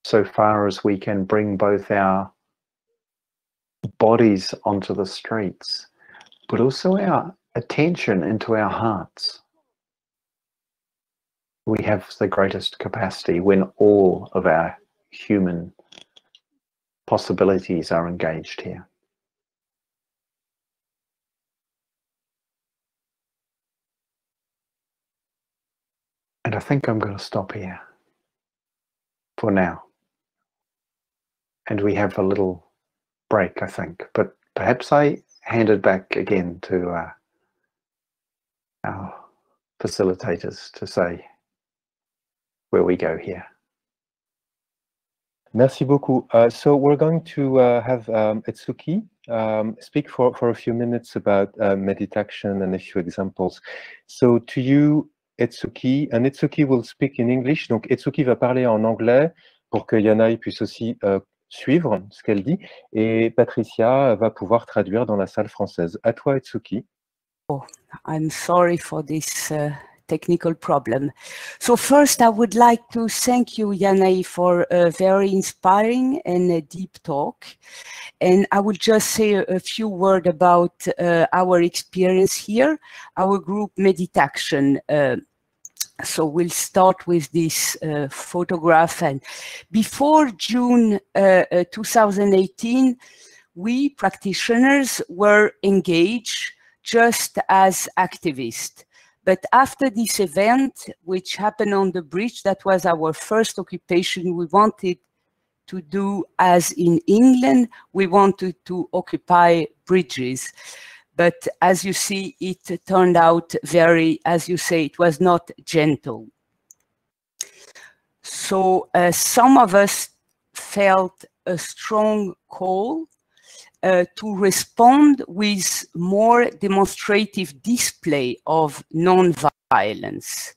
so far as we can bring both our bodies onto the streets, but also our attention into our hearts, we have the greatest capacity when all of our human possibilities are engaged here. And I think I'm going to stop here for now. And we have a little break, I think. But perhaps I hand it back again to our facilitators to say where we go here. Merci beaucoup. So we're going to have Etsuki speak for a few minutes about meditation and a few examples. So to you, Etsuki, and Etsuki will speak in English. Donc Etsuki va parler en anglais pour que Yanai puisse aussi suivre ce qu'elle dit, et Patricia va pouvoir traduire dans la salle française. À toi, Etsuki. Oh, I'm sorry for this technical problem. So first, I would like to thank you, Yanai, for a very inspiring and a deep talk. And I will just say a few words about our experience here, our group Méditation. So we'll start with this photograph. And before June 2018, we practitioners were engaged just as activists. But after this event, which happened on the bridge, that was our first occupation we wanted to do. As in England, we wanted to occupy bridges. But as you see, it turned out very, as you say, it was not gentle. So some of us felt a strong call to respond with more demonstrative display of non-violence.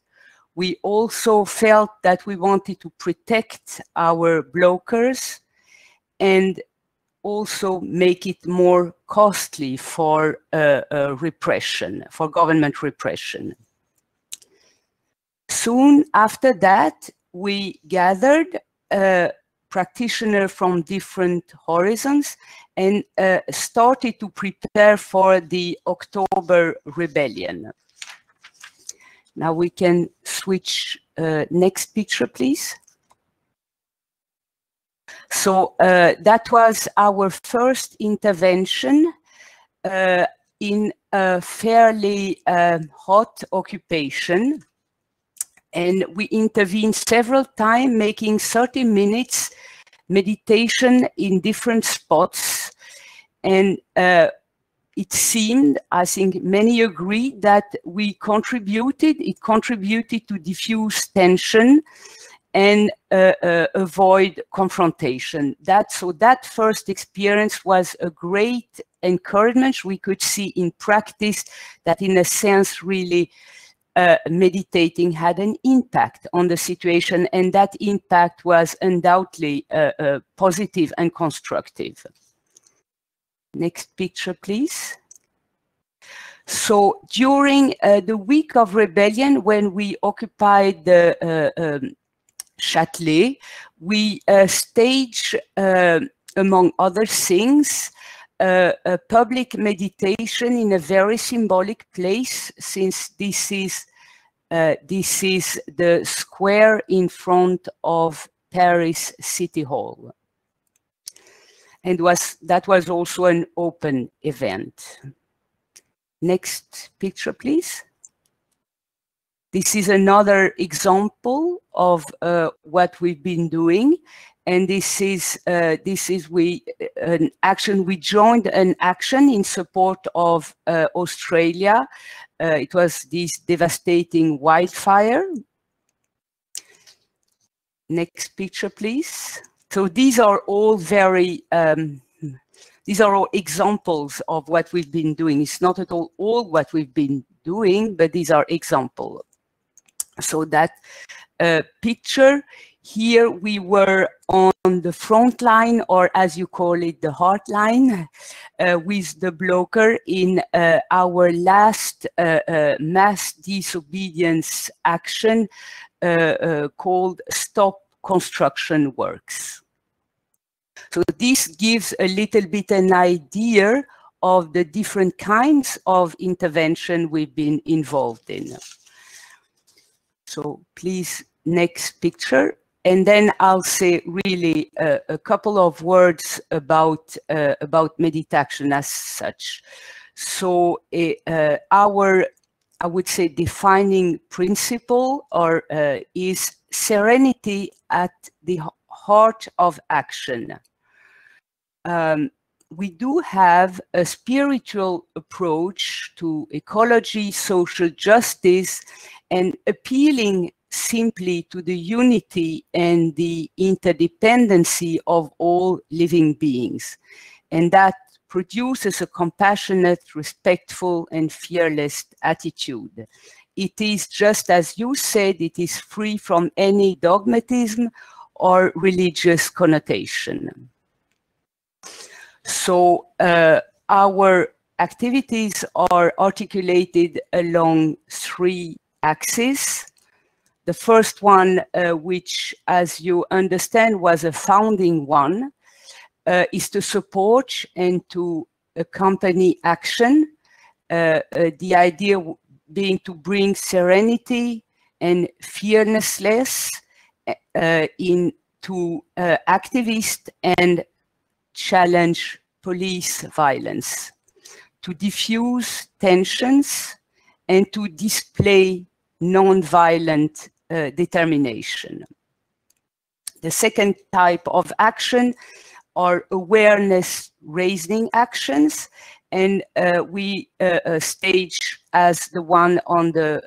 We also felt that we wanted to protect our blockers and also make it more costly for repression, for government repression. Soon after that, we gathered practitioners from different horizons and started to prepare for the October Rebellion. Now we can switch, next picture, please. So that was our first intervention in a fairly hot occupation. And we intervened several times, making 30 minutes meditation in different spots. And it seemed, I think many agree, that it contributed to diffuse tension and avoid confrontation. So that first experience was a great encouragement. We could see in practice that, in a sense, really meditating had an impact on the situation, and that impact was undoubtedly positive and constructive. Next picture, please. So during the week of rebellion, when we occupied the Châtelet, we staged, among other things, a public meditation in a very symbolic place, since this is the square in front of Paris City Hall. And that was also an open event. Next picture, please. This is another example of what we've been doing. And this is an action. We joined an action in support of Australia. It was this devastating wildfire. Next picture, please. So these are all these are all examples of what we've been doing. It's not at all what we've been doing, but these are examples. So that picture here, we were on the front line, or as you call it, the heart line, with the blocker in our last mass disobedience action called Stop Construction Works. So this gives a little bit an idea of the different kinds of intervention we've been involved in. So please, next picture. And then I'll say really a couple of words about meditation as such. So I would say, defining principle is serenity at the heart of action. We do have a spiritual approach to ecology, social justice, and appealing simply to the unity and the interdependency of all living beings. And that produces a compassionate, respectful, and fearless attitude. It is, just as you said, it is free from any dogmatism or religious connotation. So our activities are articulated along three axes. The first one, which, as you understand, was a founding one, is to support and to accompany action. The idea being to bring serenity and fearlessness into activists and challenge police violence, to diffuse tensions and to display non-violent determination. The second type of action are awareness-raising actions, and we stage as the one on the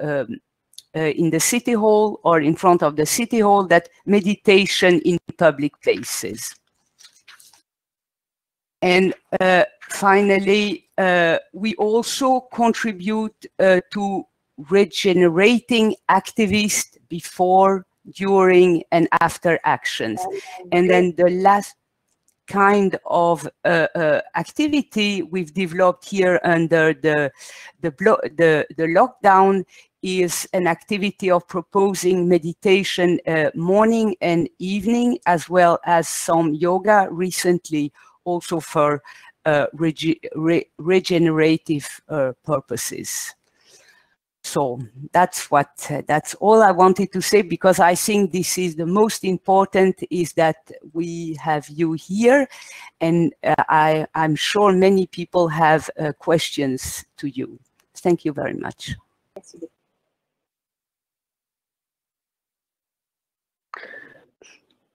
in the city hall or in front of the city hall, that meditation in public places. And finally, we also contribute to regenerating activists before, during, and after actions. And then the last kind of activity we've developed here under the lockdown is an activity of proposing meditation morning and evening, as well as some yoga recently, also for regenerative purposes. So that's all I wanted to say, because I think this is the most important, is that we have you here, and I'm sure many people have questions to you. Thank you very much.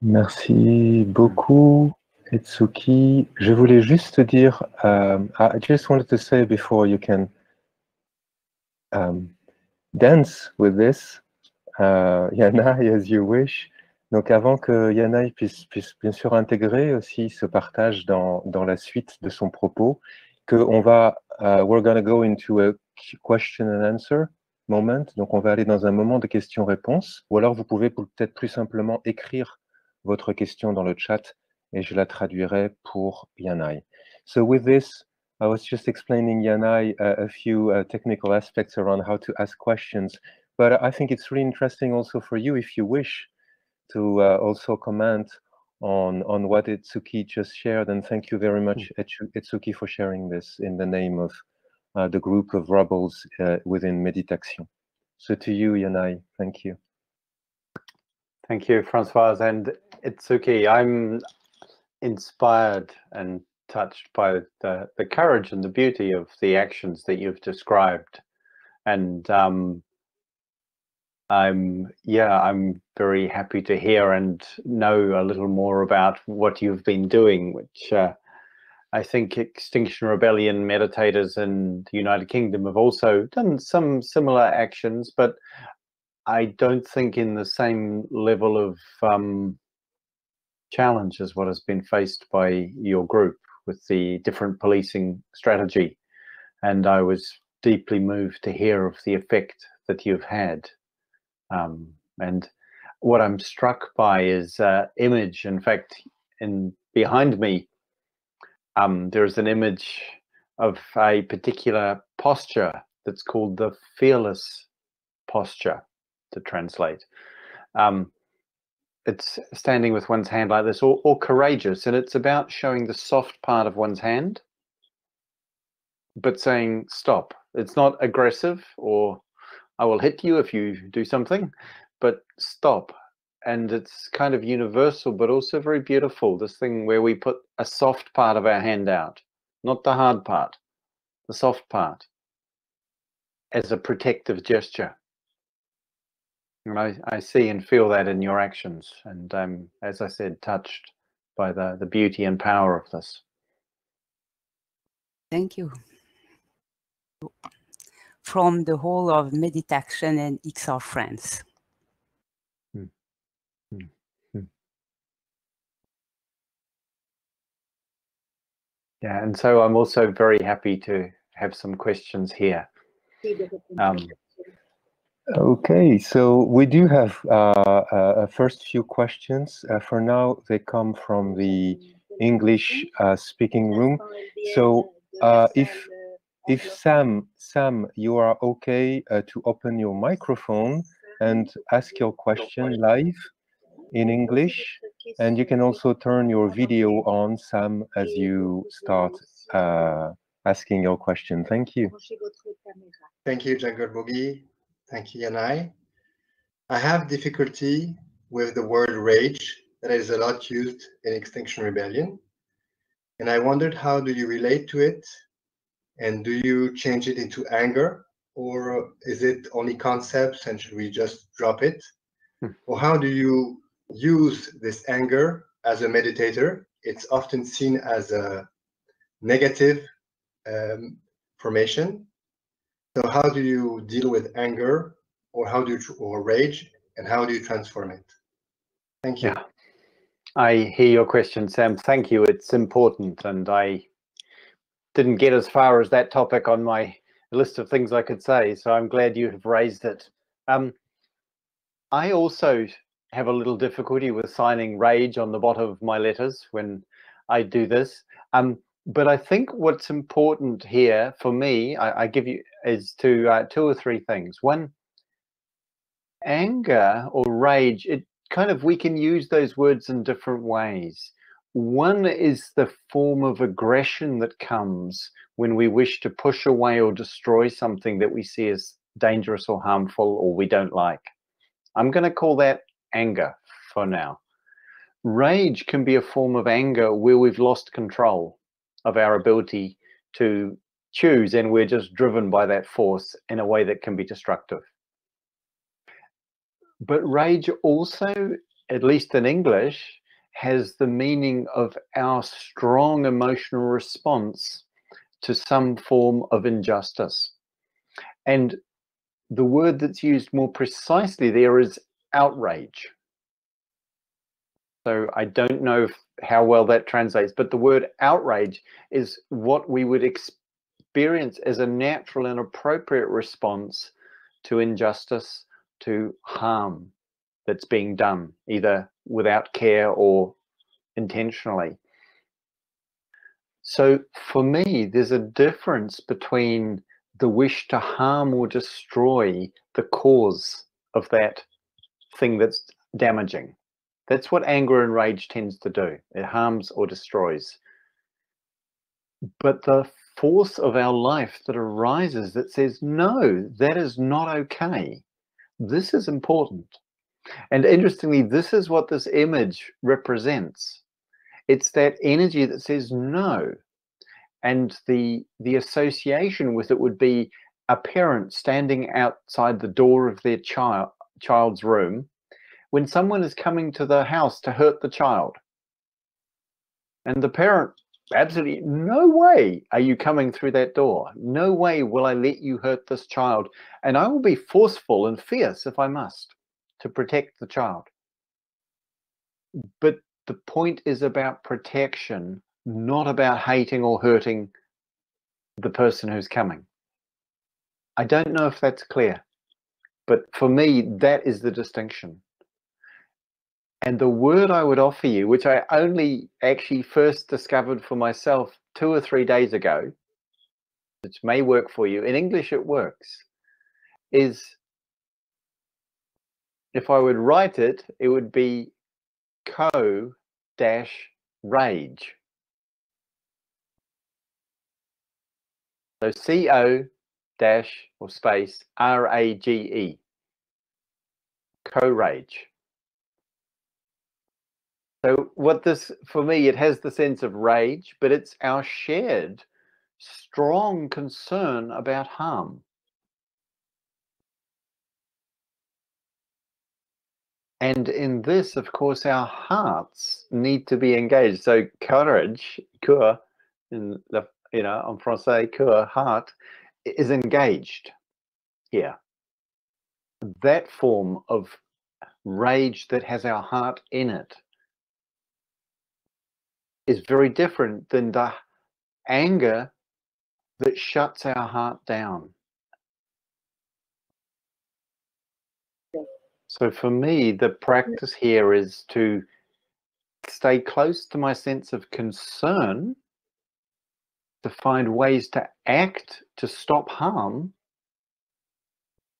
Merci beaucoup, Etsuki. Je voulais juste dire, I just wanted to say before you can dance with this, Yanai, as you wish. Donc avant que Yanai puisse bien sûr intégrer aussi ce partage dans la suite de son propos, we're going to go into a question and answer moment. Donc on va aller dans un moment de questions-réponses, ou alors vous pouvez peut-être plus simplement écrire votre question dans le chat et je la traduirai pour Yanai. So with this, I was just explaining, Yanai, a few technical aspects around how to ask questions, but I think it's really interesting also for you, if you wish, to also comment on what Etsuki just shared. And thank you very much, Etsuki, for sharing this in the name of the group of rebels within Méditation. So to you, Yanai, thank you. Thank you, Françoise and Etsuki. I'm inspired and touched by the courage and the beauty of the actions that you've described, and I'm very happy to hear and know a little more about what you've been doing, which I think Extinction Rebellion meditators in the United Kingdom have also done some similar actions, but I don't think in the same level of challenge as what has been faced by your group with the different policing strategy. And I was deeply moved to hear of the effect that you've had. And what I'm struck by is image. In fact, behind me, there is an image of a particular posture that's called the fearless posture, to translate. It's standing with one's hand like this, or courageous, and it's about showing the soft part of one's hand, but saying stop. It's not aggressive or I will hit you if you do something, but stop. And it's kind of universal, but also very beautiful, this thing where we put a soft part of our hand out, not the hard part, the soft part, as a protective gesture. And I see and feel that in your actions, and I'm, as I said, touched by the beauty and power of this. Thank you. From the whole of Méditation and XR France. Yeah, and so I'm also very happy to have some questions here. Okay, so we do have a first few questions. For now, they come from the English speaking room. So if Sam, you are okay to open your microphone and ask your question live in English, and you can also turn your video on, Sam, as you start asking your question. Thank you. Thank you, Jacob Bogi. Thank you, Yanai. I have difficulty with the word rage that is a lot used in Extinction Rebellion. And I wondered, how do you relate to it? And do you change it into anger or is it only concepts and should we just drop it? Or how do you use this anger as a meditator? It's often seen as a negative formation. So how do you deal with anger, or how do you, or rage, and how do you transform it? Thank you. Yeah, I hear your question, Sam. Thank you. It's important, and I didn't get as far as that topic on my list of things I could say, so I'm glad you have raised it. I also have a little difficulty with signing rage on the bottom of my letters when I do this. But I think what's important here for me, I give you, is to two or three things. One, anger or rage, it kind of, we can use those words in different ways. One is the form of aggression that comes when we wish to push away or destroy something that we see as dangerous or harmful or we don't like. I'm going to call that anger for now. Rage can be a form of anger where we've lost control of our ability to choose, and we're just driven by that force in a way that can be destructive. But rage also, at least in English, has the meaning of our strong emotional response to some form of injustice. And the word that's used more precisely there is outrage. So I don't know how well that translates, but the word outrage is what we would experience as a natural and appropriate response to injustice, to harm that's being done, either without care or intentionally. So for me, there's a difference between the wish to harm or destroy the cause of that thing that's damaging. That's what anger and rage tends to do. It harms or destroys. But the force of our life that arises that says, no, that is not okay. This is important. And interestingly, this is what this image represents. It's that energy that says no. And the association with it would be a parent standing outside the door of their child's room when someone is coming to the house to hurt the child. And the parent, absolutely, no way are you coming through that door. No way will I let you hurt this child. And I will be forceful and fierce if I must to protect the child. But the point is about protection, not about hating or hurting the person who's coming. I don't know if that's clear, but for me, that is the distinction. And the word I would offer you, which I only actually first discovered for myself 2 or 3 days ago, which may work for you, in English it works, is, if I would write it, it would be co-rage. So C-O dash or space R-A-G-E, co-rage. So what this, for me, it has the sense of rage, but it's our shared strong concern about harm. And in this, of course, our hearts need to be engaged. So courage, cœur, in the, you know, en français, cœur, heart, is engaged here. That form of rage that has our heart in it is very different than the anger that shuts our heart down. So for me, the practice here is to stay close to my sense of concern, to find ways to act to stop harm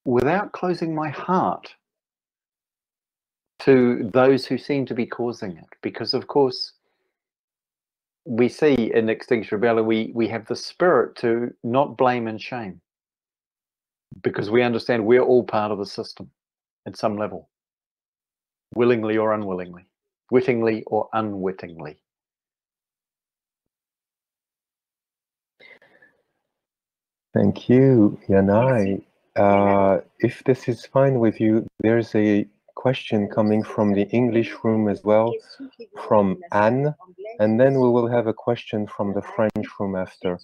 without closing my heart to those who seem to be causing it. Because of course, we see in Extinction Rebellion, we have the spirit to not blame and shame, because we understand we're all part of the system at some level, willingly or unwillingly, wittingly or unwittingly. Thank you, Yanai. If this is fine with you, there's a question coming from the English room as well, from Anne, and then we will have a question from the French room after.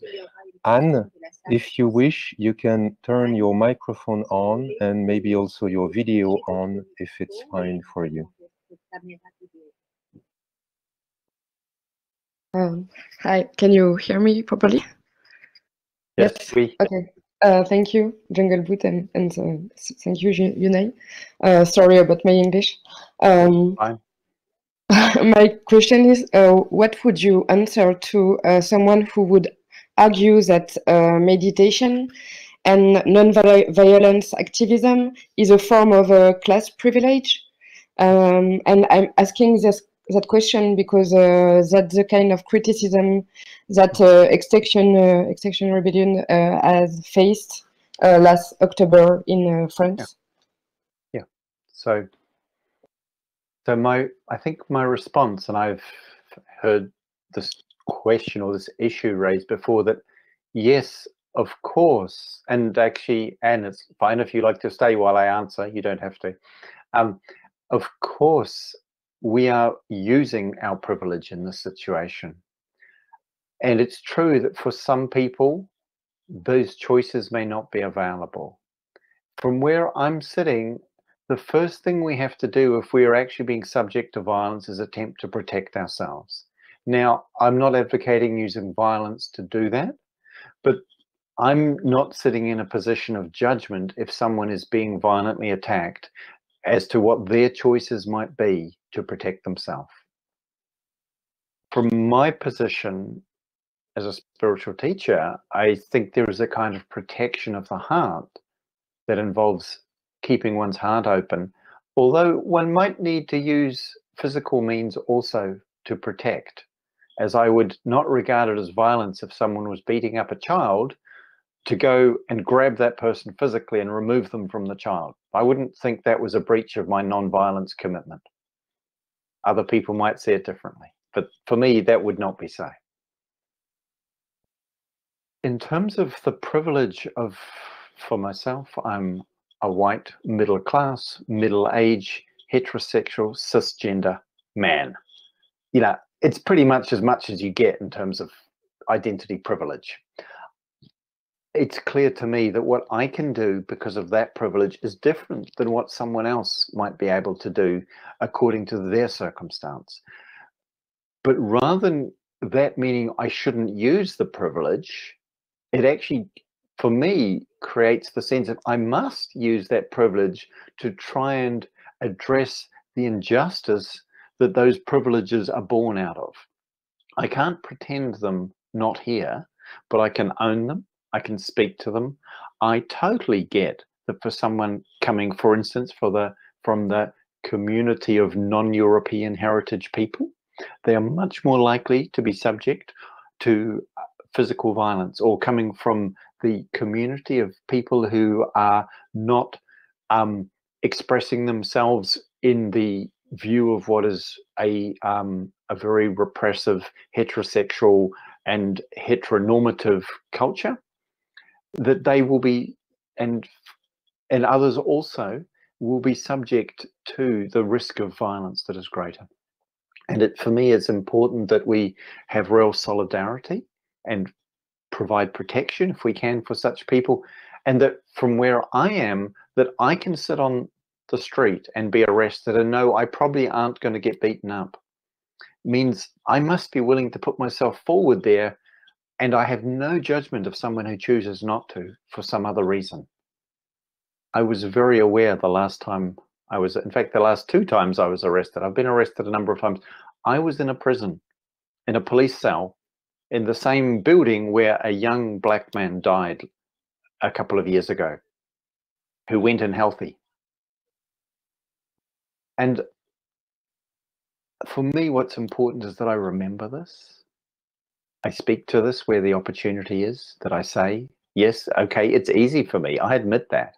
Anne, if you wish, you can turn your microphone on and maybe also your video on if it's fine for you. Hi, can you hear me properly? Yes, we. Okay. Thank you, Jungle Boot, and thank you, Yanai. Sorry about my English. Fine. My question is, what would you answer to someone who would argue that meditation and non-violence activism is a form of class privilege? And I'm asking that question because that's the kind of criticism that Extinction Rebellion has faced last October in France. Yeah. So I think my response, and I've heard this question or this issue raised before, that yes, of course, and actually, Anne, it's fine if you like to stay while I answer, you don't have to. Of course, we are using our privilege in this situation. And it's true that for some people, those choices may not be available. From where I'm sitting, the first thing we have to do if we are actually being subject to violence is attempt to protect ourselves. Now, I'm not advocating using violence to do that, but I'm not sitting in a position of judgment if someone is being violently attacked as to what their choices might be to protect themselves. From my position as a spiritual teacher, I think there is a kind of protection of the heart that involves keeping one's heart open, although one might need to use physical means also to protect, as I would not regard it as violence if someone was beating up a child to go and grab that person physically and remove them from the child. I wouldn't think that was a breach of my non-violence commitment. Other people might see it differently, but for me, that would not be so. In terms of the privilege of, for myself, I'm a white, middle class, middle age, heterosexual, cisgender man. You know, it's pretty much as you get in terms of identity privilege. It's clear to me that what I can do because of that privilege is different than what someone else might be able to do according to their circumstance. But rather than that meaning I shouldn't use the privilege, it actually, for me, creates the sense that I must use that privilege to try and address the injustice that those privileges are born out of. I can't pretend them not here, but I can own them. I can speak to them. I totally get that for someone coming, for instance, from the community of non-European heritage people, they are much more likely to be subject to physical violence, or coming from the community of people who are not expressing themselves in the view of what is a very repressive heterosexual and heteronormative culture, that they will be, and others also will be subject to the risk of violence that is greater. And for me, it's important that we have real solidarity and provide protection if we can for such people, and that from where I am, that I can sit on the street and be arrested and know I probably aren't going to get beaten up. Means I must be willing to put myself forward there, and I have no judgment of someone who chooses not to for some other reason. I was very aware the last time I was, in fact, the last 2 times I was arrested, I've been arrested a number of times, I was in a prison, in a police cell, in the same building where a young black man died a couple of years ago, who went in healthy. And for me, what's important is that I remember this. I speak to this where the opportunity is, that I say, yes, okay, it's easy for me. I admit that.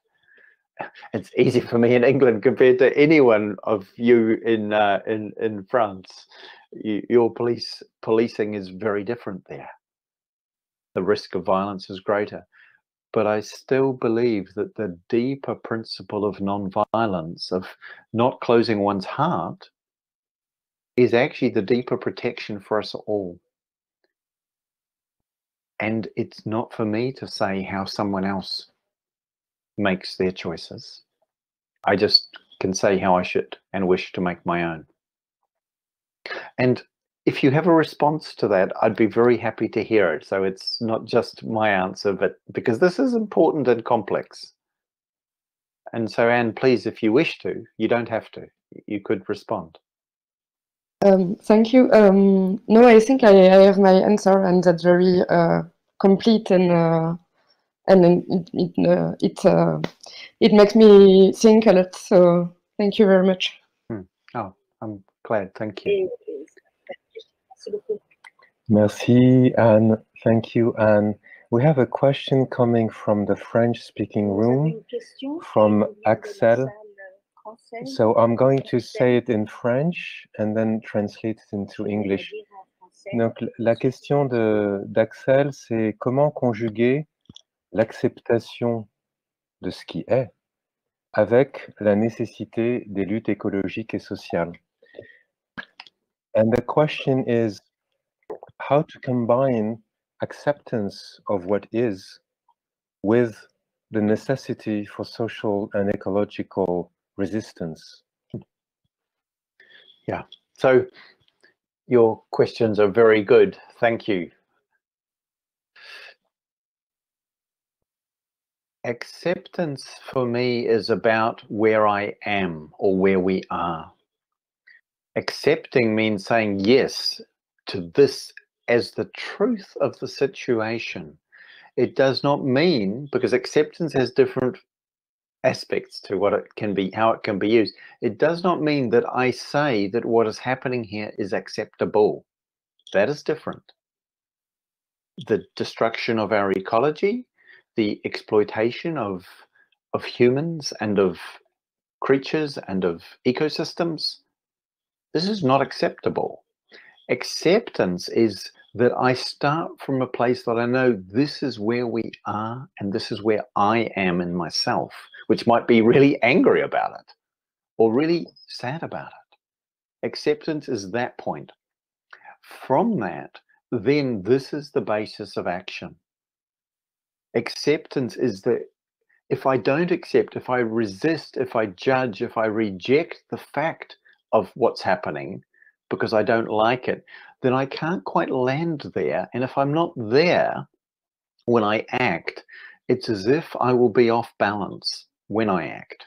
It's easy for me in England compared to anyone of you in France. Your policing is very different there. The risk of violence is greater. but I still believe that the deeper principle of non-violence, of not closing one's heart, is actually the deeper protection for us all. And it's not for me to say how someone else makes their choices. I just can say how I should and wish to make my own. And if you have a response to that, I'd be very happy to hear it. So it's not just my answer, but because this is important and complex. And so, Anne, please, if you wish to, you don't have to. You could respond. Thank you. No, I think I have my answer, and that's very complete, and it makes me think a lot. So thank you very much. Oh, I'm glad. Thank you. Merci, Anne. Thank you, Anne. We have a question coming from the French-speaking room, from Axel. So I'm going to say it in French and then translate it into English. Donc, la question d'Axel, c'est comment conjuguer l'acceptation de ce qui est avec la nécessité des luttes écologiques et sociales. And the question is how to combine acceptance of what is with the necessity for social and ecological resistance. Yeah, so your questions are very good. Thank you. Acceptance for me is about where I am or where we are. Accepting means saying yes to this as the truth of the situation. It does not mean, because acceptance has different aspects to what it can be, how it can be used. It does not mean that I say that what is happening here is acceptable. That is different. The destruction of our ecology, the exploitation of humans and of creatures and of ecosystems, this is not acceptable. Acceptance is that I start from a place that I know this is where we are and this is where I am in myself, which might be really angry about it or really sad about it. Acceptance is that point. From that, then this is the basis of action. Acceptance is that if I don't accept, if I resist, if I judge, if I reject the fact of what's happening because I don't like it, then I can't quite land there. And if I'm not there when I act, it's as if I will be off balance when I act.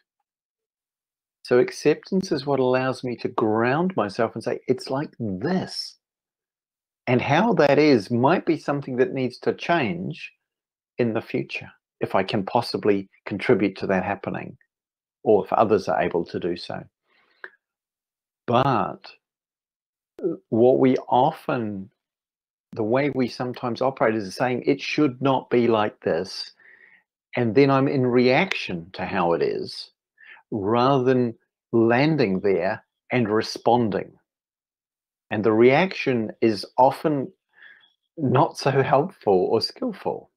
So acceptance is what allows me to ground myself and say, it's like this. And how that is might be something that needs to change in the future, if I can possibly contribute to that happening, or if others are able to do so. But what we often, the way we sometimes operate is saying it should not be like this, and then I'm in reaction to how it is, rather than landing there and responding. And the reaction is often not so helpful or skillful.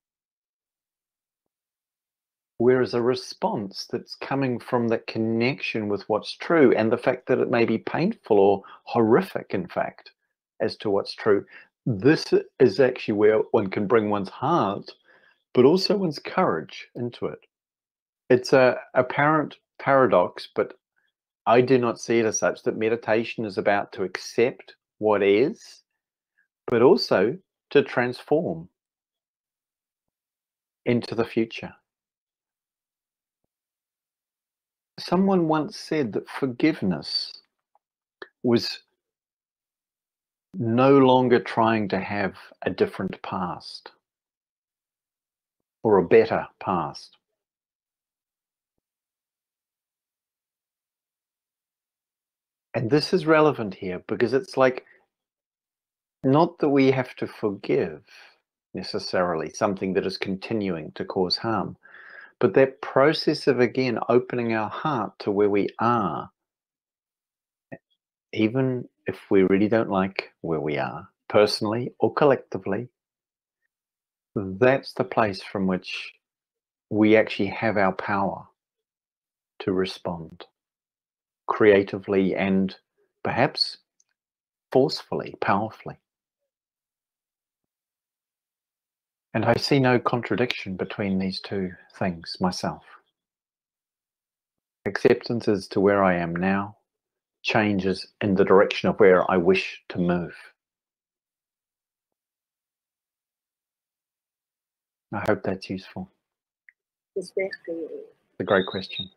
Whereas a response that's coming from that connection with what's true and the fact that it may be painful or horrific, in fact, as to what's true, this is actually where one can bring one's heart, but also one's courage into it. It's a apparent paradox, but I do not see it as such, that meditation is about to accept what is, but also to transform into the future. Someone once said that forgiveness was no longer trying to have a different past or a better past. And this is relevant here because it's like, not that we have to forgive necessarily something that is continuing to cause harm, but that process of, again, opening our heart to where we are, even if we really don't like where we are, personally or collectively, that's the place from which we actually have our power to respond creatively and perhaps forcefully, powerfully. And I see no contradiction between these two things myself. Acceptance as to where I am now, changes in the direction of where I wish to move. I hope that's useful. It's a great question.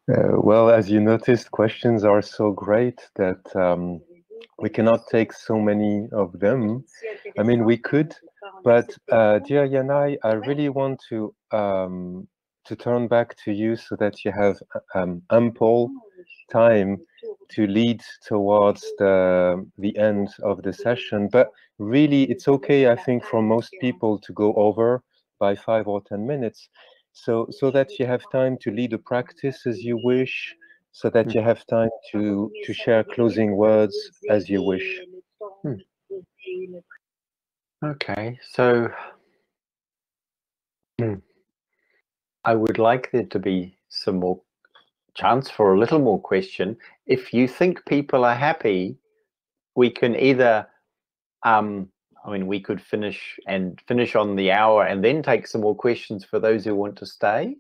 Well, as you noticed, questions are so great that we cannot take so many of them. I mean, we could, but dear Yanai, I really want to turn back to you so that you have ample time to lead towards the end of the session. But really, it's okay, I think, for most people to go over by 5 or 10 minutes. So that you have time to lead a practice as you wish, so that you have time to share closing words as you wish. Okay, so I would like there to be some more chance for a little more question. If you think people are happy, we can either I mean, we could finish on the hour and then take some more questions for those who want to stay,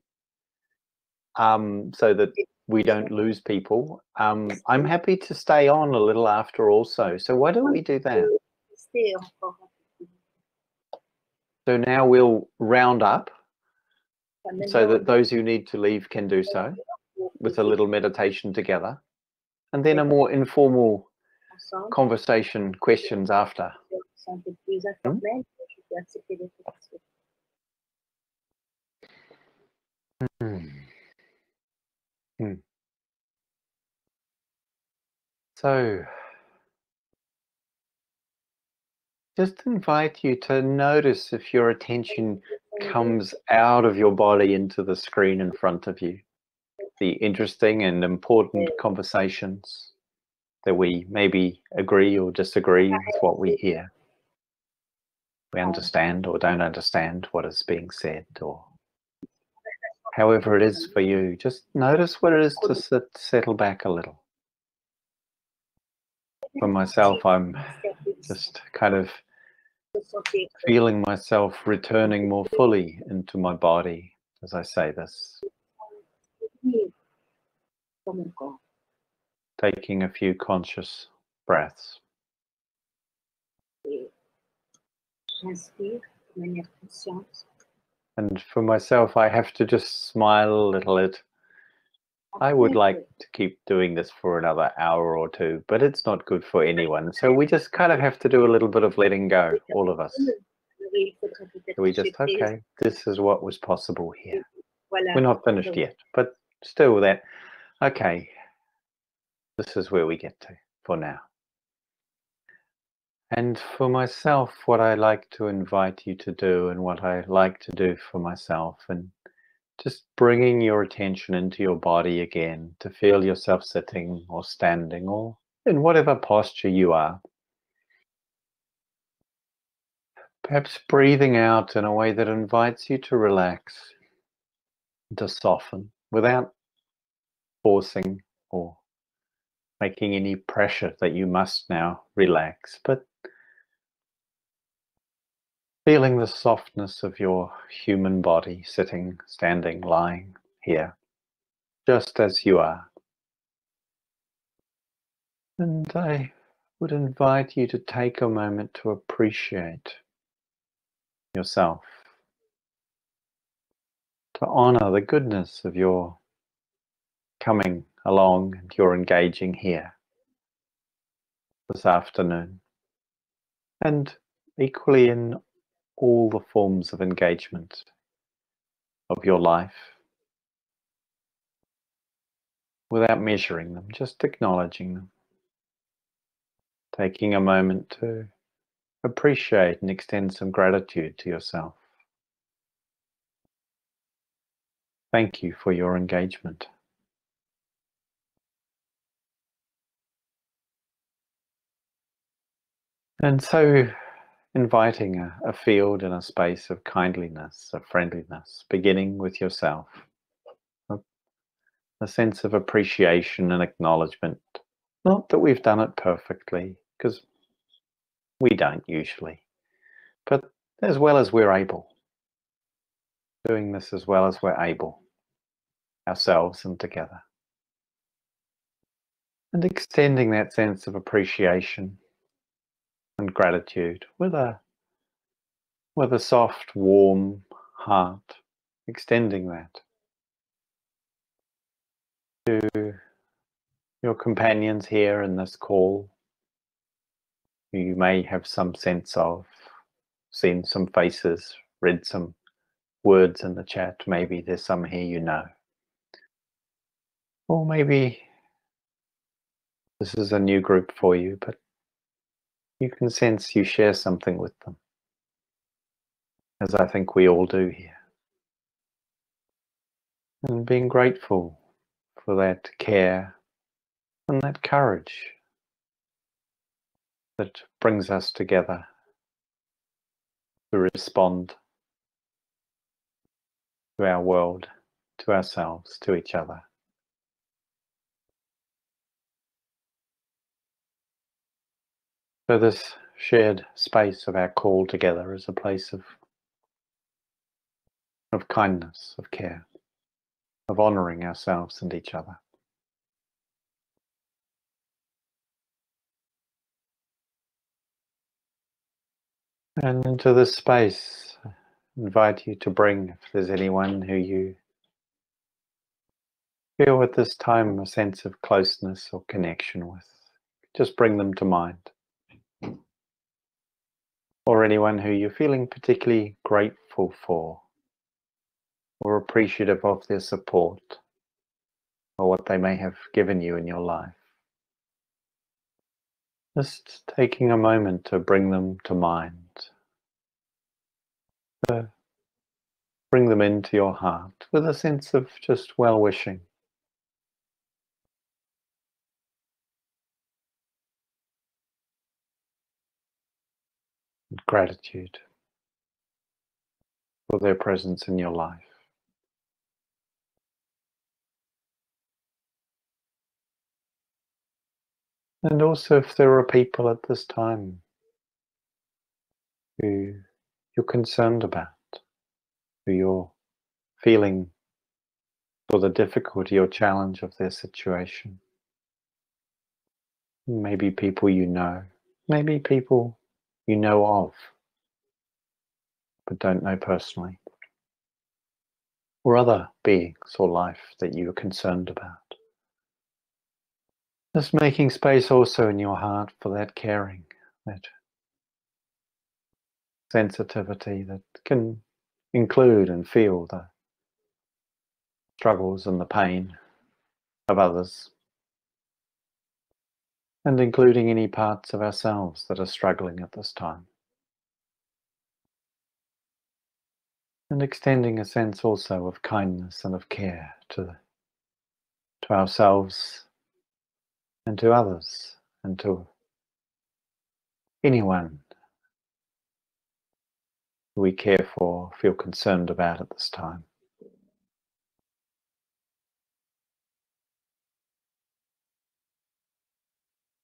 so that we don't lose people. I'm happy to stay on a little after also. So why don't we do that? So now we'll round up so that those who need to leave can do so with a little meditation together, and then a more informal conversation, questions after. So just invite you to notice if your attention comes out of your body into the screen in front of you. The interesting and important conversations that we maybe agree or disagree with what we hear. We understand or don't understand what is being said, or however it is for you. Just notice what it is to settle back a little. For myself, I'm just kind of feeling myself returning more fully into my body as I say this. Taking a few conscious breaths. And for myself, I have to just smile a little. I would like to keep doing this for another hour or two, but it's not good for anyone. So we just kind of have to do a little bit of letting go, all of us. So we just, okay, this is what was possible here. We're not finished yet, but still that, okay, this is where we get to for now. And for myself, what I like to invite you to do, and what I like to do for myself, and just bringing your attention into your body again, to feel yourself sitting or standing or in whatever posture you are. Perhaps breathing out in a way that invites you to relax, to soften, without forcing or making any pressure that you must now relax, but feeling the softness of your human body, sitting, standing, lying here, just as you are. And I would invite you to take a moment to appreciate yourself, to honor the goodness of your coming along and your engaging here this afternoon, and equally in all the forms of engagement of your life, without measuring them, just acknowledging them, taking a moment to appreciate and extend some gratitude to yourself. Thank you for your engagement. And so inviting a field and a space of kindliness, of friendliness, beginning with yourself. A sense of appreciation and acknowledgement. Not that we've done it perfectly, because we don't usually, but as well as we're able. Doing this as well as we're able, ourselves and together. And extending that sense of appreciation and gratitude with a soft, warm heart, extending that to your companions here in this call, who you may have some sense of, seen some faces, read some words in the chat. Maybe there's some here you know. Or maybe this is a new group for you, but you can sense you share something with them, as I think we all do here. And being grateful for that care and that courage that brings us together to respond to our world, to ourselves, to each other. So this shared space of our call together is a place of kindness, of care, of honouring ourselves and each other. And into this space, I invite you to bring, if there's anyone who you feel at this time a sense of closeness or connection with, just bring them to mind. Or anyone who you're feeling particularly grateful for, or appreciative of their support, or what they may have given you in your life. Just taking a moment to bring them to mind. Bring them into your heart with a sense of just well-wishing. Gratitude for their presence in your life. And also if there are people at this time who you're concerned about, who you're feeling for the difficulty or challenge of their situation. Maybe people you know, maybe people you know of, but don't know personally. Or other beings or life that you are concerned about. Just making space also in your heart for that caring, that sensitivity that can include and feel the struggles and the pain of others, and including any parts of ourselves that are struggling at this time. And extending a sense also of kindness and of care to ourselves and to others and to anyone we care for, feel concerned about at this time.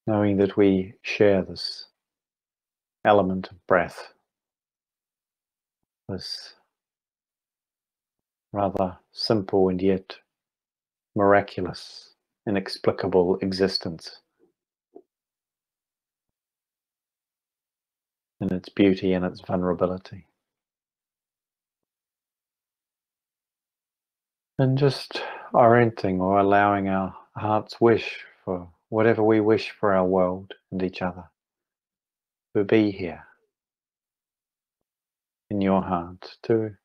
Knowing that we share this element of breath, this rather simple and yet miraculous, inexplicable existence, in its beauty and its vulnerability. And just orienting or allowing our heart's wish for whatever we wish for our world and each other to be here in your heart, to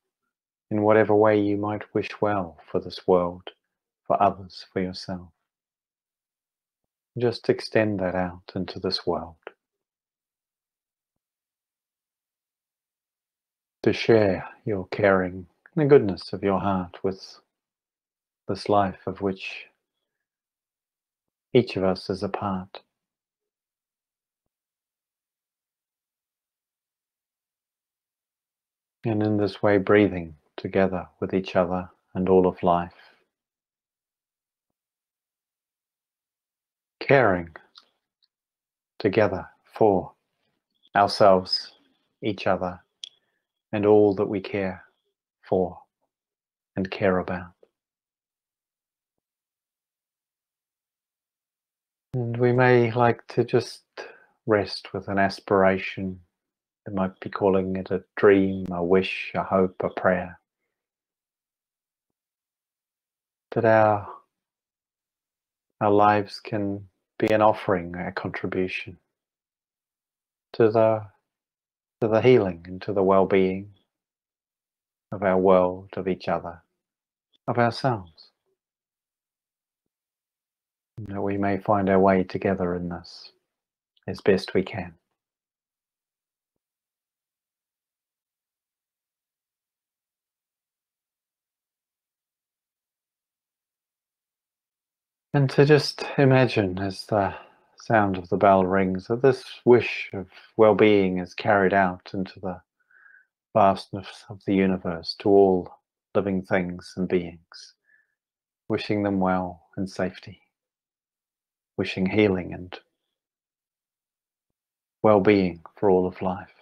in whatever way you might wish well for this world, for others, for yourself. Just extend that out into this world. To share your caring and the goodness of your heart with this life of which each of us is a part. And in this way, breathing together with each other and all of life. Caring together for ourselves, each other, and all that we care for and care about. And we may like to just rest with an aspiration. They might be calling it a dream, a wish, a hope, a prayer. That our lives can be an offering, a contribution to the healing and to the well-being of our world, of each other, of ourselves. And that we may find our way together in this as best we can. And to just imagine as the sound of the bell rings that this wish of well-being is carried out into the vastness of the universe to all living things and beings, wishing them well and safety, wishing healing and well-being for all of life.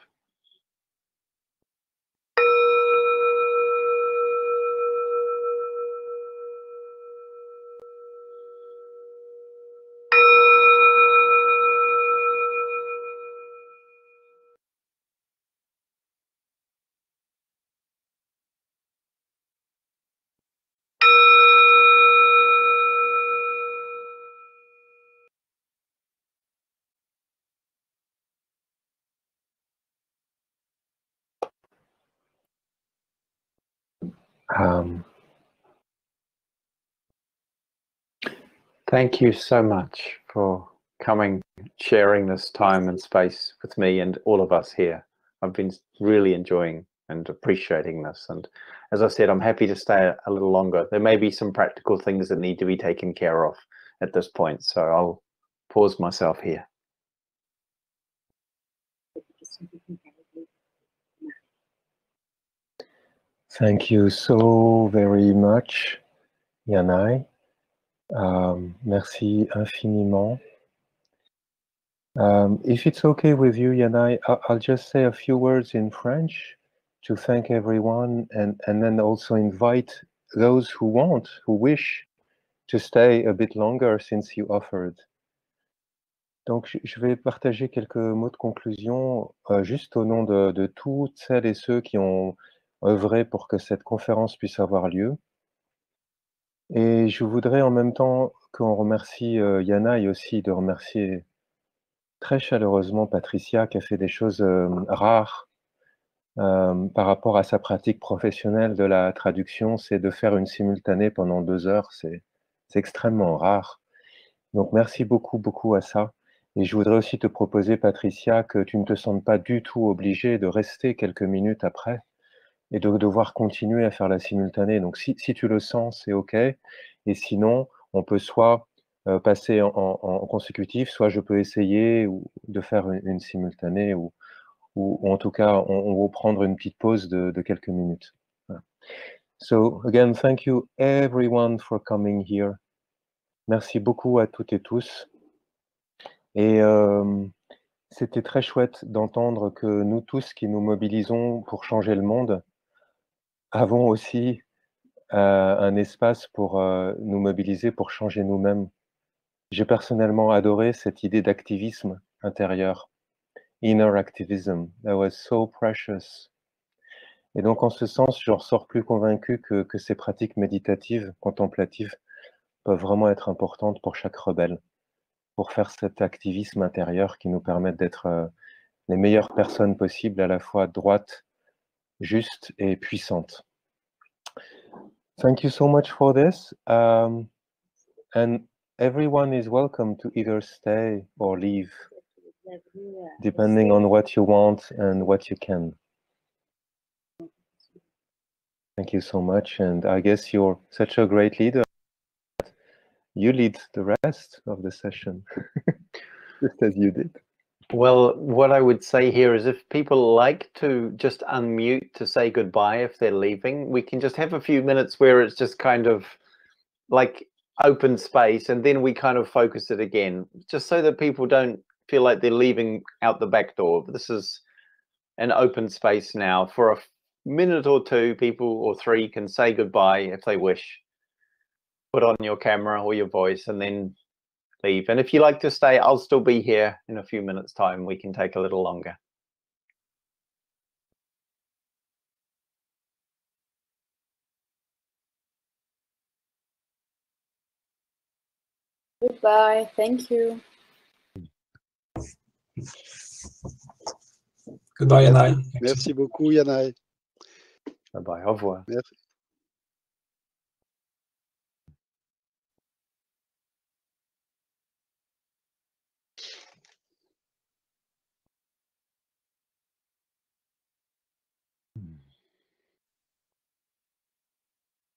Thank you so much for coming, sharing this time and space with me and all of us here. I've been really enjoying and appreciating this. And as I said, I'm happy to stay a little longer. There may be some practical things that need to be taken care of at this point, so I'll pause myself here. Thank you so very much, Yanai. Merci infiniment. If it's okay with you, Yanai, I'll just say a few words in French to thank everyone and then also invite those who wish to stay a bit longer since you offered. Donc, je vais partager quelques mots de conclusion juste au nom de toutes celles et ceux qui ont œuvré pour que cette conférence puisse avoir lieu. Et je voudrais en même temps qu'on remercie Yanai aussi, de remercier très chaleureusement Patricia qui a fait des choses rares par rapport à sa pratique professionnelle de la traduction, c'est de faire une simultanée pendant 2 heures, c'est extrêmement rare. Donc merci beaucoup, beaucoup à ça. Et je voudrais aussi te proposer, Patricia, que tu ne te sentes pas du tout obligée de rester quelques minutes après et de devoir continuer à faire la simultanée. Donc si tu le sens, c'est OK. Et sinon, on peut soit passer en consécutif, soit je peux essayer de faire une simultanée ou en tout cas, on va prendre une petite pause de quelques minutes. Voilà. So, again, thank you everyone for coming here. Merci beaucoup à toutes et tous. Et c'était très chouette d'entendre que nous tous qui nous mobilisons pour changer le monde avons aussi un espace pour nous mobiliser pour changer nous-mêmes. J'ai personnellement adoré cette idée d'activisme intérieur. Inner activism, that was so precious. Et donc, en ce sens, je ressors plus convaincu que ces pratiques méditatives, contemplatives, peuvent vraiment être importantes pour chaque rebelle, pour faire cet activisme intérieur qui nous permet d'être les meilleures personnes possibles, à la fois droites, justes et puissantes. Thank you so much for this. And everyone is welcome to either stay or leave, depending on what you want and what you can. Thank you so much. And I guess you're such a great leader. You lead the rest of the session, just as you did. Well, what I would say here is if people like to just unmute to say goodbye if they're leaving, we can just have a few minutes where it's just kind of like open space, and then we kind of focus it again, just so that people don't feel like they're leaving out the back door. This is an open space now. For a minute or two, people or three can say goodbye if they wish. Put on your camera or your voice and then leave. And if you like to stay, I'll still be here in a few minutes' time. We can take a little longer. Goodbye. Thank you. Goodbye, Yanai. Merci beaucoup, Yanai. Bye bye. Au revoir. Merci.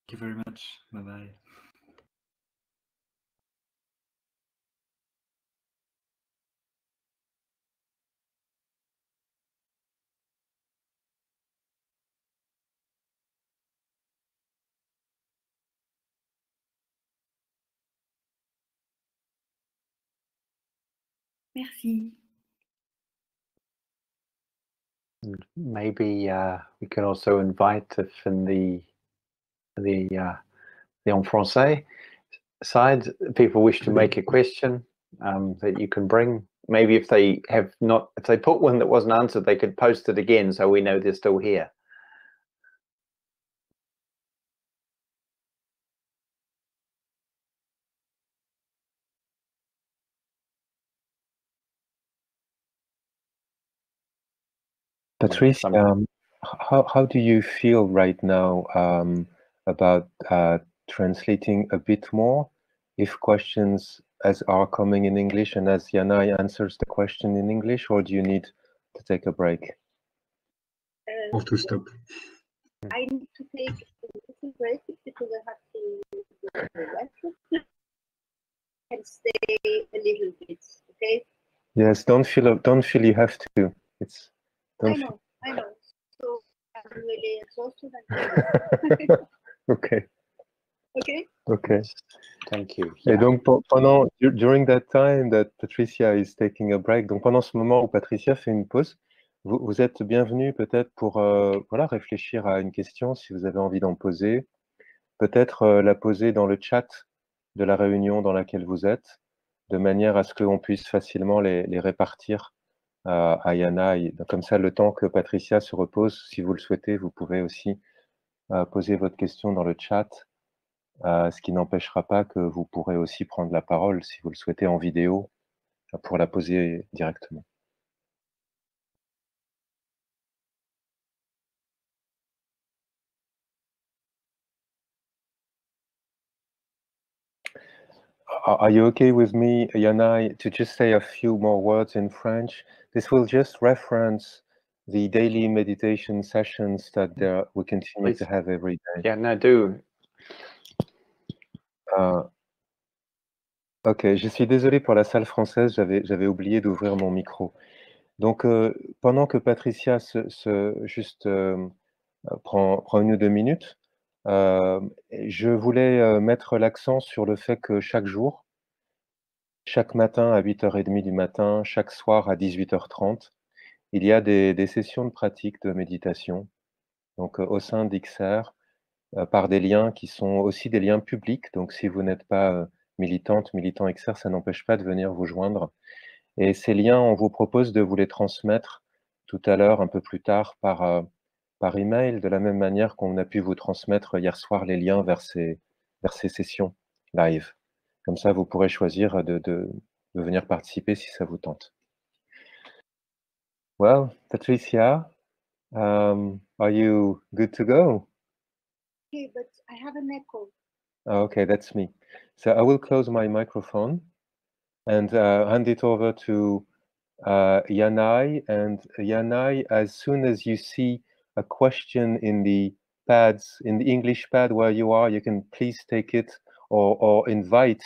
Thank you very much. Bye-bye. Merci. Maybe we can also invite, if in the en français side, people wish to make a question that you can bring. Maybe if they put one that wasn't answered, they could post it again so we know they're still here. Patricia, how do you feel right now about translating a bit more if questions as are coming in English and as Yanai answers the question in English, or do you need to take a break? Or to stop. I need to take a little break because I have to go to the restroom and stay a little bit, okay? Yes, don't feel you have to. I know. So I'm really exhausted. Okay. Okay. Okay. Thank you. Et donc during that time that Patricia is taking a break, donc pendant ce moment où Patricia fait une pause, vous êtes bienvenue peut-être pour voilà, réfléchir à une question si vous avez envie d'en poser. Peut-être la poser dans le chat de la réunion dans laquelle vous êtes, de manière à ce qu'on puisse facilement les répartir à Yanai. Comme ça, le temps que Patricia se repose, si vous le souhaitez, vous pouvez aussi poser votre question dans le chat, ce qui n'empêchera pas que vous pourrez aussi prendre la parole, si vous le souhaitez, en vidéo, pour la poser directement. Are you okay with me, Yanai, to just say a few more words in French? This will just reference the daily meditation sessions that we continue to have every day. Yeah, no, do. Ok, je suis désolé pour la salle française, j'avais oublié d'ouvrir mon micro. Donc, pendant que Patricia prend 1 ou 2 minutes, je voulais mettre l'accent sur le fait que chaque jour, chaque matin à 8h30 du matin, chaque soir à 18h30, il y a des sessions de pratique de méditation, donc au sein d'XR, par des liens qui sont aussi des liens publics. Donc si vous n'êtes pas militant XR, ça n'empêche pas de venir vous joindre. Et ces liens, on vous propose de vous les transmettre tout à l'heure, un peu plus tard, par email, de la même manière qu'on a pu vous transmettre hier soir les liens vers ces sessions live. Comme ça, vous pourrez choisir de venir participer si ça vous tente. Well, Patricia, are you good to go? Okay, but I have an echo. Oh, okay, that's me. So I will close my microphone and hand it over to Yanai. And Yanai, as soon as you see a question in the pads, in the English pad where you are, you can please take it or invite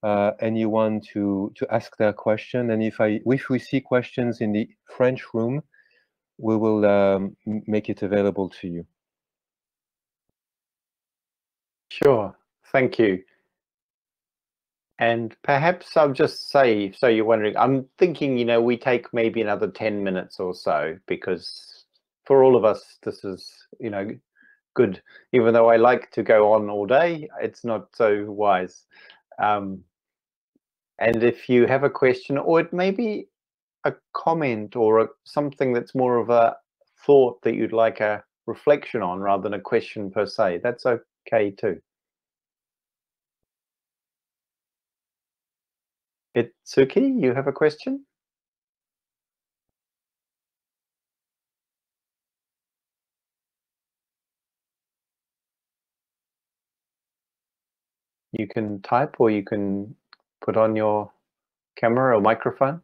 anyone to ask their question. And if we see questions in the French room, we will make it available to you. Sure, thank you. And perhaps I'll just say, so you're wondering, I'm thinking, you know, we take maybe another 10 minutes or so, because for all of us, this is, you know, good. Even though I like to go on all day, it's not so wise. And if you have a question, or it may be a comment or something that's more of a thought that you'd like a reflection on rather than a question per se, that's okay too. Itsuki, you have a question? You can type, or you can put on your camera or microphone.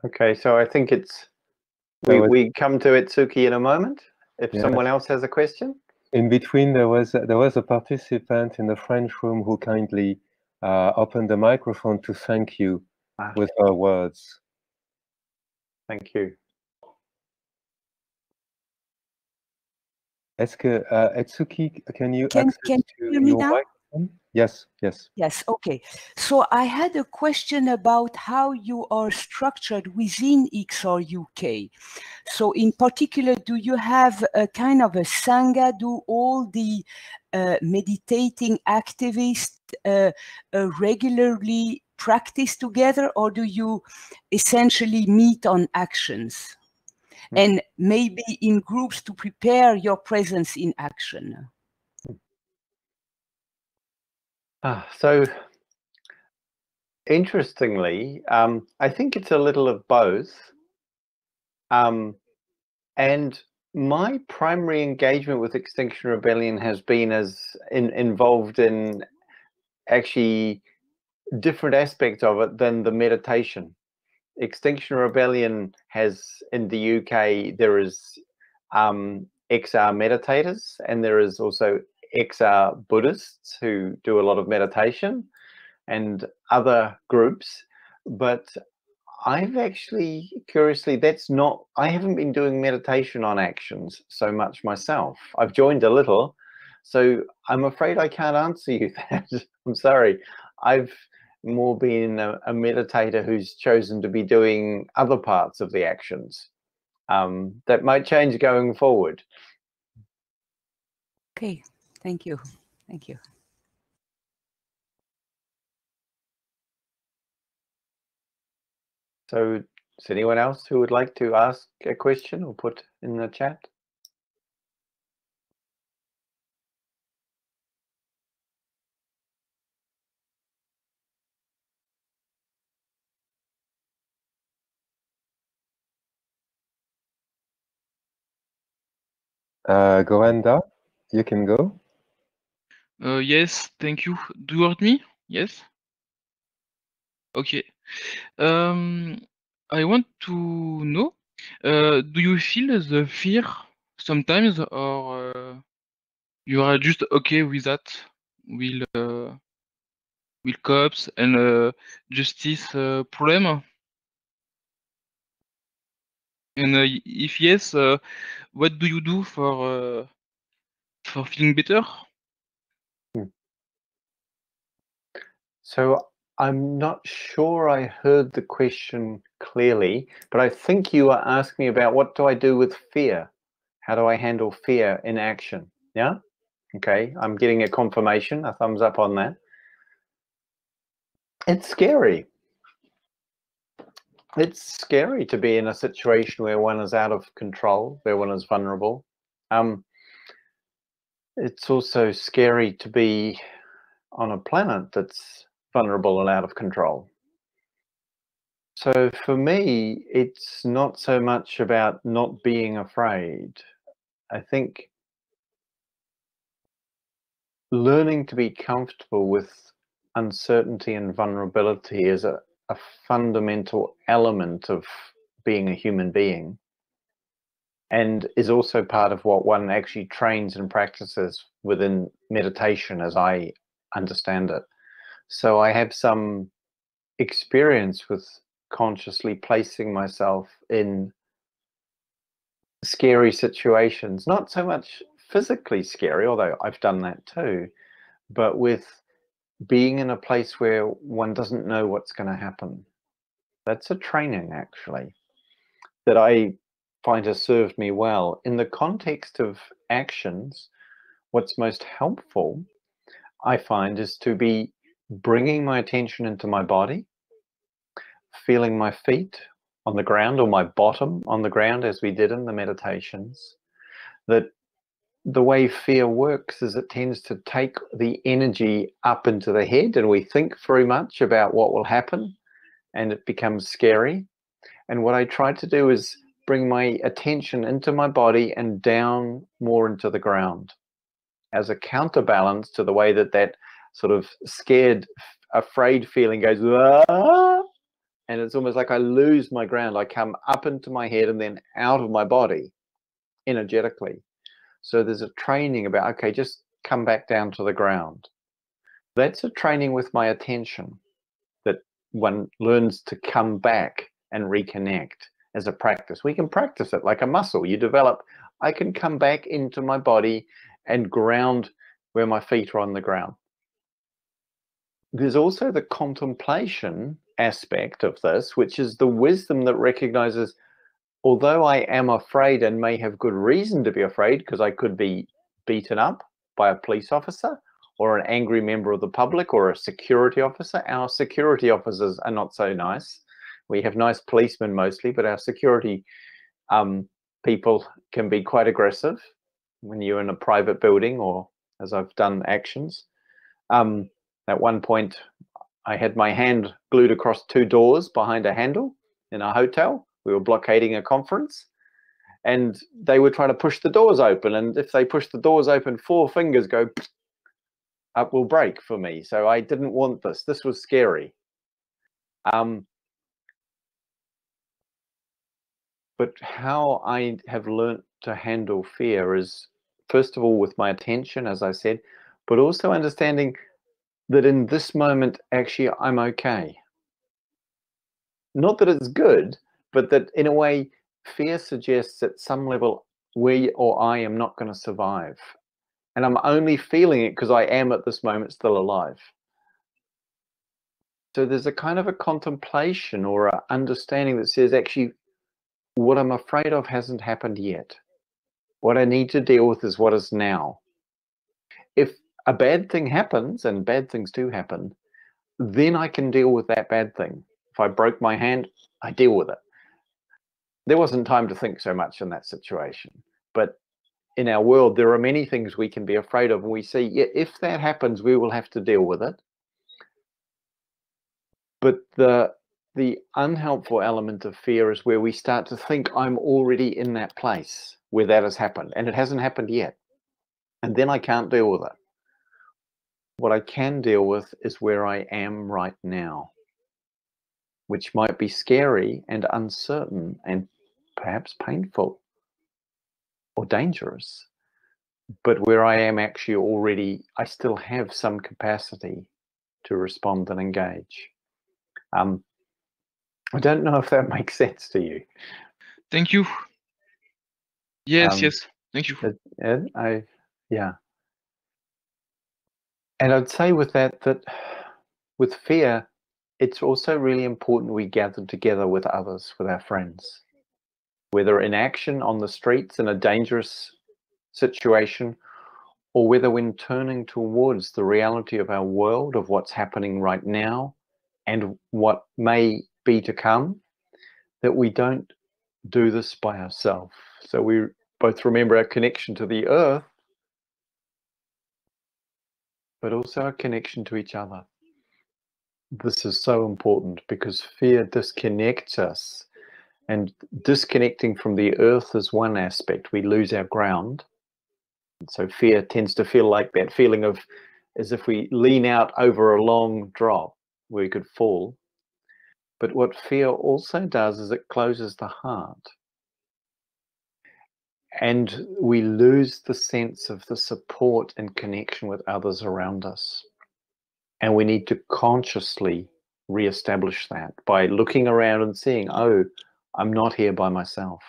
Okay, so I think it's we come to Itsuki in a moment. If someone else has a question. In between, there was a participant in the French room who kindly opened the microphone to thank you with her words. Thank you. Est-ce que Itsuki, can you Can you hear me now? Microphone? Yes, yes. Yes, okay. So I had a question about how you are structured within XR UK. So in particular, do you have a kind of a Sangha? Do all the meditating activists regularly practice together, or do you essentially meet on actions? And maybe in groups to prepare your presence in action? So interestingly, I think it's a little of both. And my primary engagement with Extinction Rebellion has been involved in actually different aspects of it than the meditation. Extinction Rebellion has, in the UK, there is XR meditators, and there is also XR Buddhists who do a lot of meditation, and other groups. But I've actually, curiously, I haven't been doing meditation on actions so much myself. I've joined a little, so I'm afraid I can't answer you that. I'm sorry. I've more been a meditator who's chosen to be doing other parts of the actions. That might change going forward. Okay, thank you. Thank you. So is anyone else who would like to ask a question or put in the chat? Goenda, you can go. Yes, thank you. Do you hear me? Yes? Okay. I want to know, do you feel the fear sometimes, or you are just okay with that? Will cops and justice problem? And if yes, what do you do for feeling better? So I'm not sure I heard the question clearly, but I think you are asking me about what do I do with fear? How do I handle fear in action? Yeah? Okay, I'm getting a confirmation, a thumbs up on that. It's scary. It's scary to be in a situation where one is out of control, where one is vulnerable. It's also scary to be on a planet that's vulnerable and out of control. So for me, it's not so much about not being afraid. I think learning to be comfortable with uncertainty and vulnerability is a fundamental element of being a human being, and is also part of what one actually trains and practices within meditation, as I understand it. So I have some experience with consciously placing myself in scary situations, not so much physically scary, although I've done that too, but with being in a place where one doesn't know what's going to happen. That's a training, actually, that I find has served me well. In the context of actions, what's most helpful, I find, is to be bringing my attention into my body, feeling my feet on the ground or my bottom on the ground, as we did in the meditations. That the way fear works is it tends to take the energy up into the head, and we think very much about what will happen, and it becomes scary. And what I try to do is bring my attention into my body and down more into the ground, as a counterbalance to the way that that sort of scared, afraid feeling goes, "Ah!" And it's almost like I lose my ground. I come up into my head and then out of my body energetically. So there's a training about, okay, just come back down to the ground. That's a training with my attention, that one learns to come back and reconnect as a practice. We can practice it like a muscle. You develop, I can come back into my body and ground where my feet are on the ground. There's also the contemplation aspect of this, which is the wisdom that recognizes, although I am afraid and may have good reason to be afraid, because I could be beaten up by a police officer or an angry member of the public or a security officer. Our security officers are not so nice. We have nice policemen mostly, but our security people can be quite aggressive when you're in a private building, or as I've done actions. At one point, I had my hand glued across 2 doors behind a handle in a hotel. We were blockading a conference, and they were trying to push the doors open. And if they push the doors open, 4 fingers go up, will break for me. So I didn't want this. This was scary. But how I have learnt to handle fear is, first of all, with my attention, as I said, but also understanding that in this moment, actually, I'm okay. Not that it's good, but that in a way, fear suggests at some level we or I am not going to survive. And I'm only feeling it because I am at this moment still alive. So there's a kind of a contemplation or an understanding that says, actually, what I'm afraid of hasn't happened yet. What I need to deal with is what is now. If a bad thing happens, and bad things do happen, then I can deal with that bad thing. If I broke my hand, I deal with it. There wasn't time to think so much in that situation. But in our world, there are many things we can be afraid of. And we see, yeah, if that happens, we will have to deal with it. But the unhelpful element of fear is where we start to think I'm already in that place where that has happened, and it hasn't happened yet. And then I can't deal with it. What I can deal with is where I am right now, which might be scary and uncertain and perhaps painful or dangerous, but where I am actually already, I still have some capacity to respond and engage. I don't know if that makes sense to you. Thank you. Yes, yes. Thank you. Yeah. And I'd say with that with fear, it's also really important we gather together with others, with our friends, whether in action on the streets in a dangerous situation, or whether when turning towards the reality of our world, of what's happening right now and what may be to come, that we don't do this by ourselves. So we both remember our connection to the earth, but also our connection to each other. this is so important, because fear disconnects us, and disconnecting from the earth is one aspect. We lose our ground. So fear tends to feel like that feeling of as if we lean out over a long drop where we could fall. But what fear also does is it closes the heart. And we lose the sense of the support and connection with others around us. And we need to consciously re-establish that by looking around and seeing, oh, I'm not here by myself.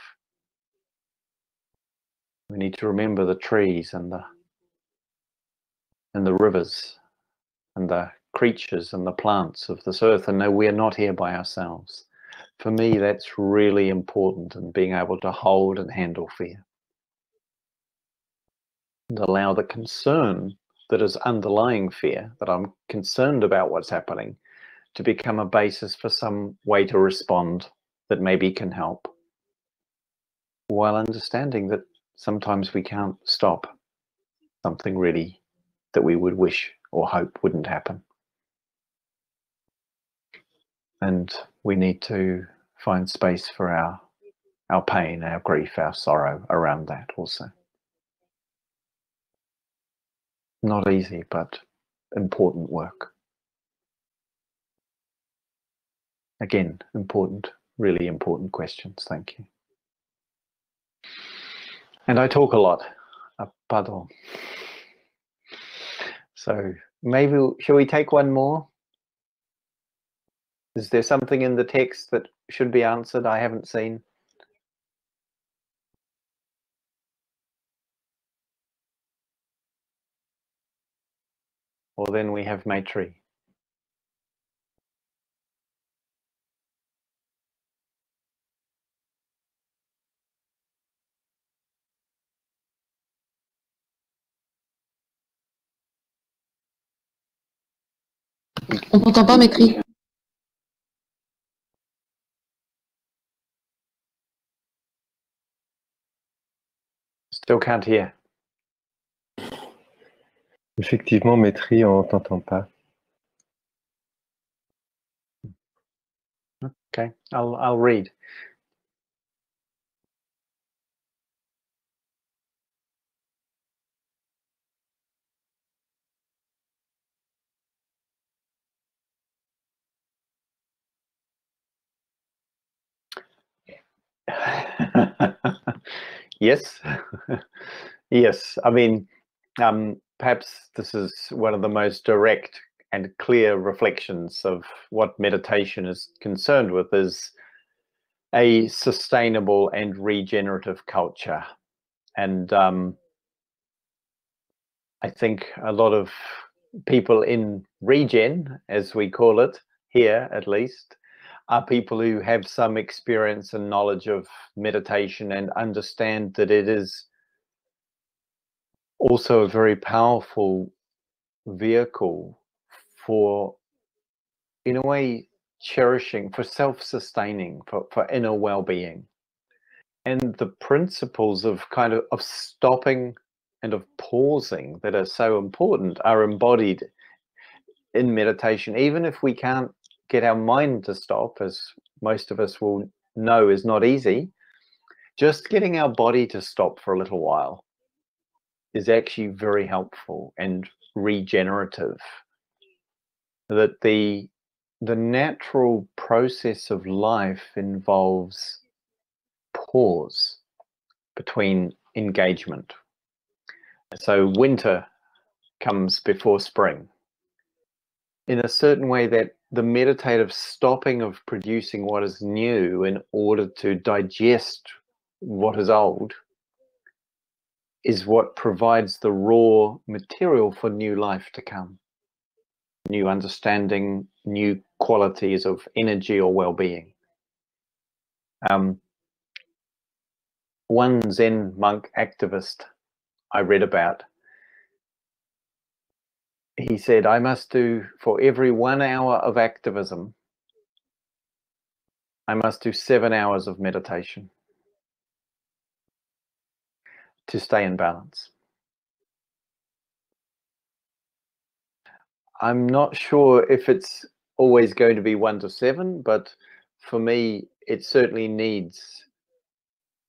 We need to remember the trees and the rivers and the creatures and the plants of this earth, and know we are not here by ourselves. For me, that's really important in being able to hold and handle fear. And allow the concern that is underlying fear, that I'm concerned about what's happening, to become a basis for some way to respond that maybe can help, while understanding that sometimes we can't stop something really that we would wish or hope wouldn't happen. And we need to find space for our pain, our grief, our sorrow around that also. Not easy, but important work. Again, important, really important questions. Thank you. And I talk a lot. Pardon. So maybe, shall we take one more? Is there something in the text that should be answered I haven't seen? Or then we have Maitri. On t'entend pas, Maitri. Still can't hear. Effectivement, Maitri, on t'entend pas. Okay, I'll read. Yes. Yes, I mean, perhaps this is one of the most direct and clear reflections of what meditation is concerned with, is a sustainable and regenerative culture. And I think a lot of people in regen, as we call it here at least, are people who have some experience and knowledge of meditation and understand that it is also a very powerful vehicle for, in a way, cherishing, for self-sustaining, for inner well-being. And the principles of of stopping and of pausing that are so important are embodied in meditation. Even if we can't get our mind to stop, as most of us will know is not easy, just getting our body to stop for a little while is actually very helpful and regenerative. That the natural process of life involves pause between engagement. So winter comes before spring. In a certain way, that the meditative stopping of producing what is new in order to digest what is old is what provides the raw material for new life to come. New understanding, new qualities of energy or well-being. One Zen monk activist I read about, he said, I must do, for every 1 hour of activism, I must do 7 hours of meditation to stay in balance. I'm not sure if it's always going to be 1 to 7, but for me, it certainly needs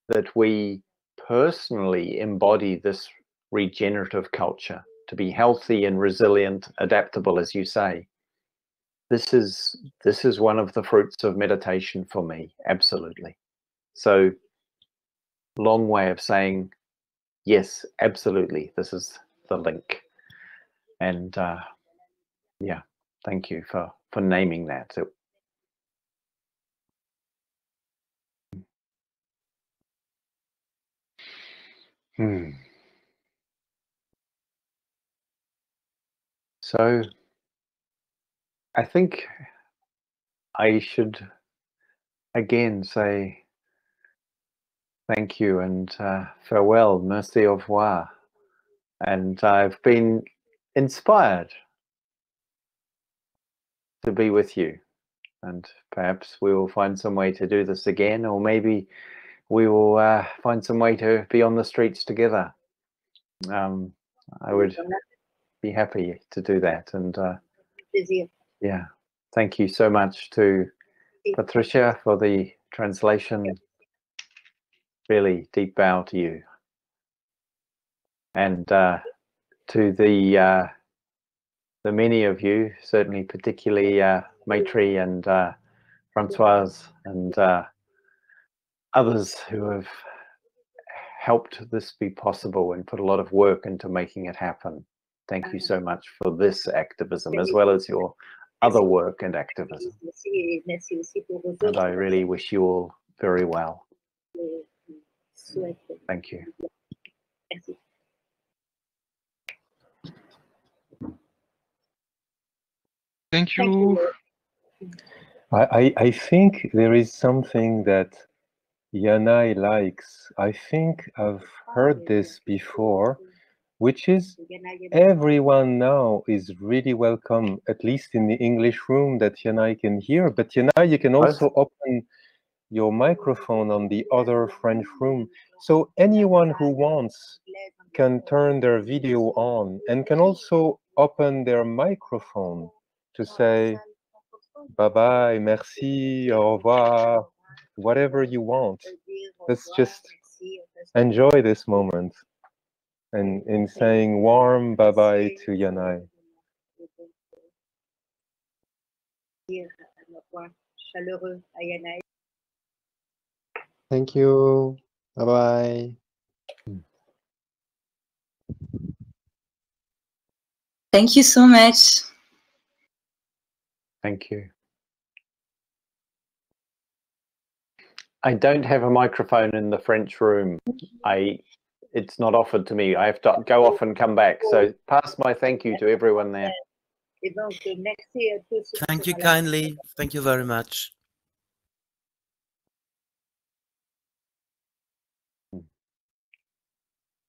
that we personally embody this regenerative culture to be healthy and resilient, adaptable, as you say. This is one of the fruits of meditation for me, absolutely. So, long way of saying, yes, absolutely, this is the link. And yeah, thank you for naming that. So I think I should again say thank you and farewell, merci, au revoir. And I've been inspired to be with you. And perhaps we will find some way to do this again, or maybe we will find some way to be on the streets together. I would be happy to do that. And yeah, thank you so much to Patricia for the translation. Really deep bow to you. And to the many of you, certainly particularly Maitri and Francoise and others who have helped this be possible and put a lot of work into making it happen. Thank you so much for this activism, as well as your other work and activism. And I really wish you all very well. Thank you. Thank you. I think there is something that Yanai likes. I think I've heard this before, which is everyone now is really welcome, at least in the English room that Yanai can hear. But Yanai, you can also open your microphone on the other French room. So anyone who wants can turn their video on and can also open their microphone to say bye-bye, merci, au revoir, whatever you want. Let's just enjoy this moment and in saying warm bye-bye to Yanai. Thank you. Bye-bye. Thank you so much. Thank you. I don't have a microphone in the French room. It's not offered to me. I have to go off and come back. So pass my thank you to everyone there. Thank you kindly. Thank you very much.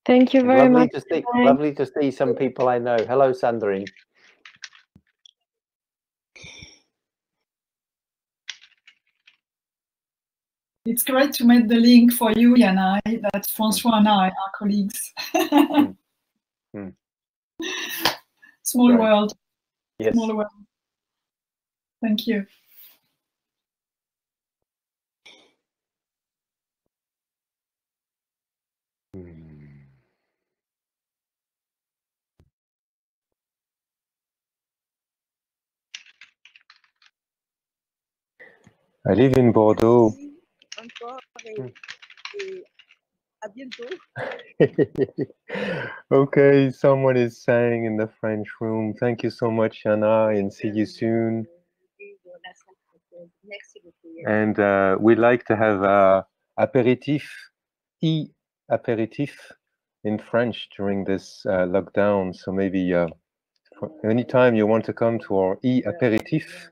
Thank you very much. Lovely to see some people I know. Hello, Sandrine. It's great to make the link for you, Yanai, that Francois and I are colleagues. Small world. Yes. Small world. Thank you. I live in Bordeaux. Okay, someone is saying in the French room, thank you so much, Yanai, and see you soon. And we'd like to have apéritif, apéritif in French during this lockdown. So maybe anytime you want to come to our apéritif,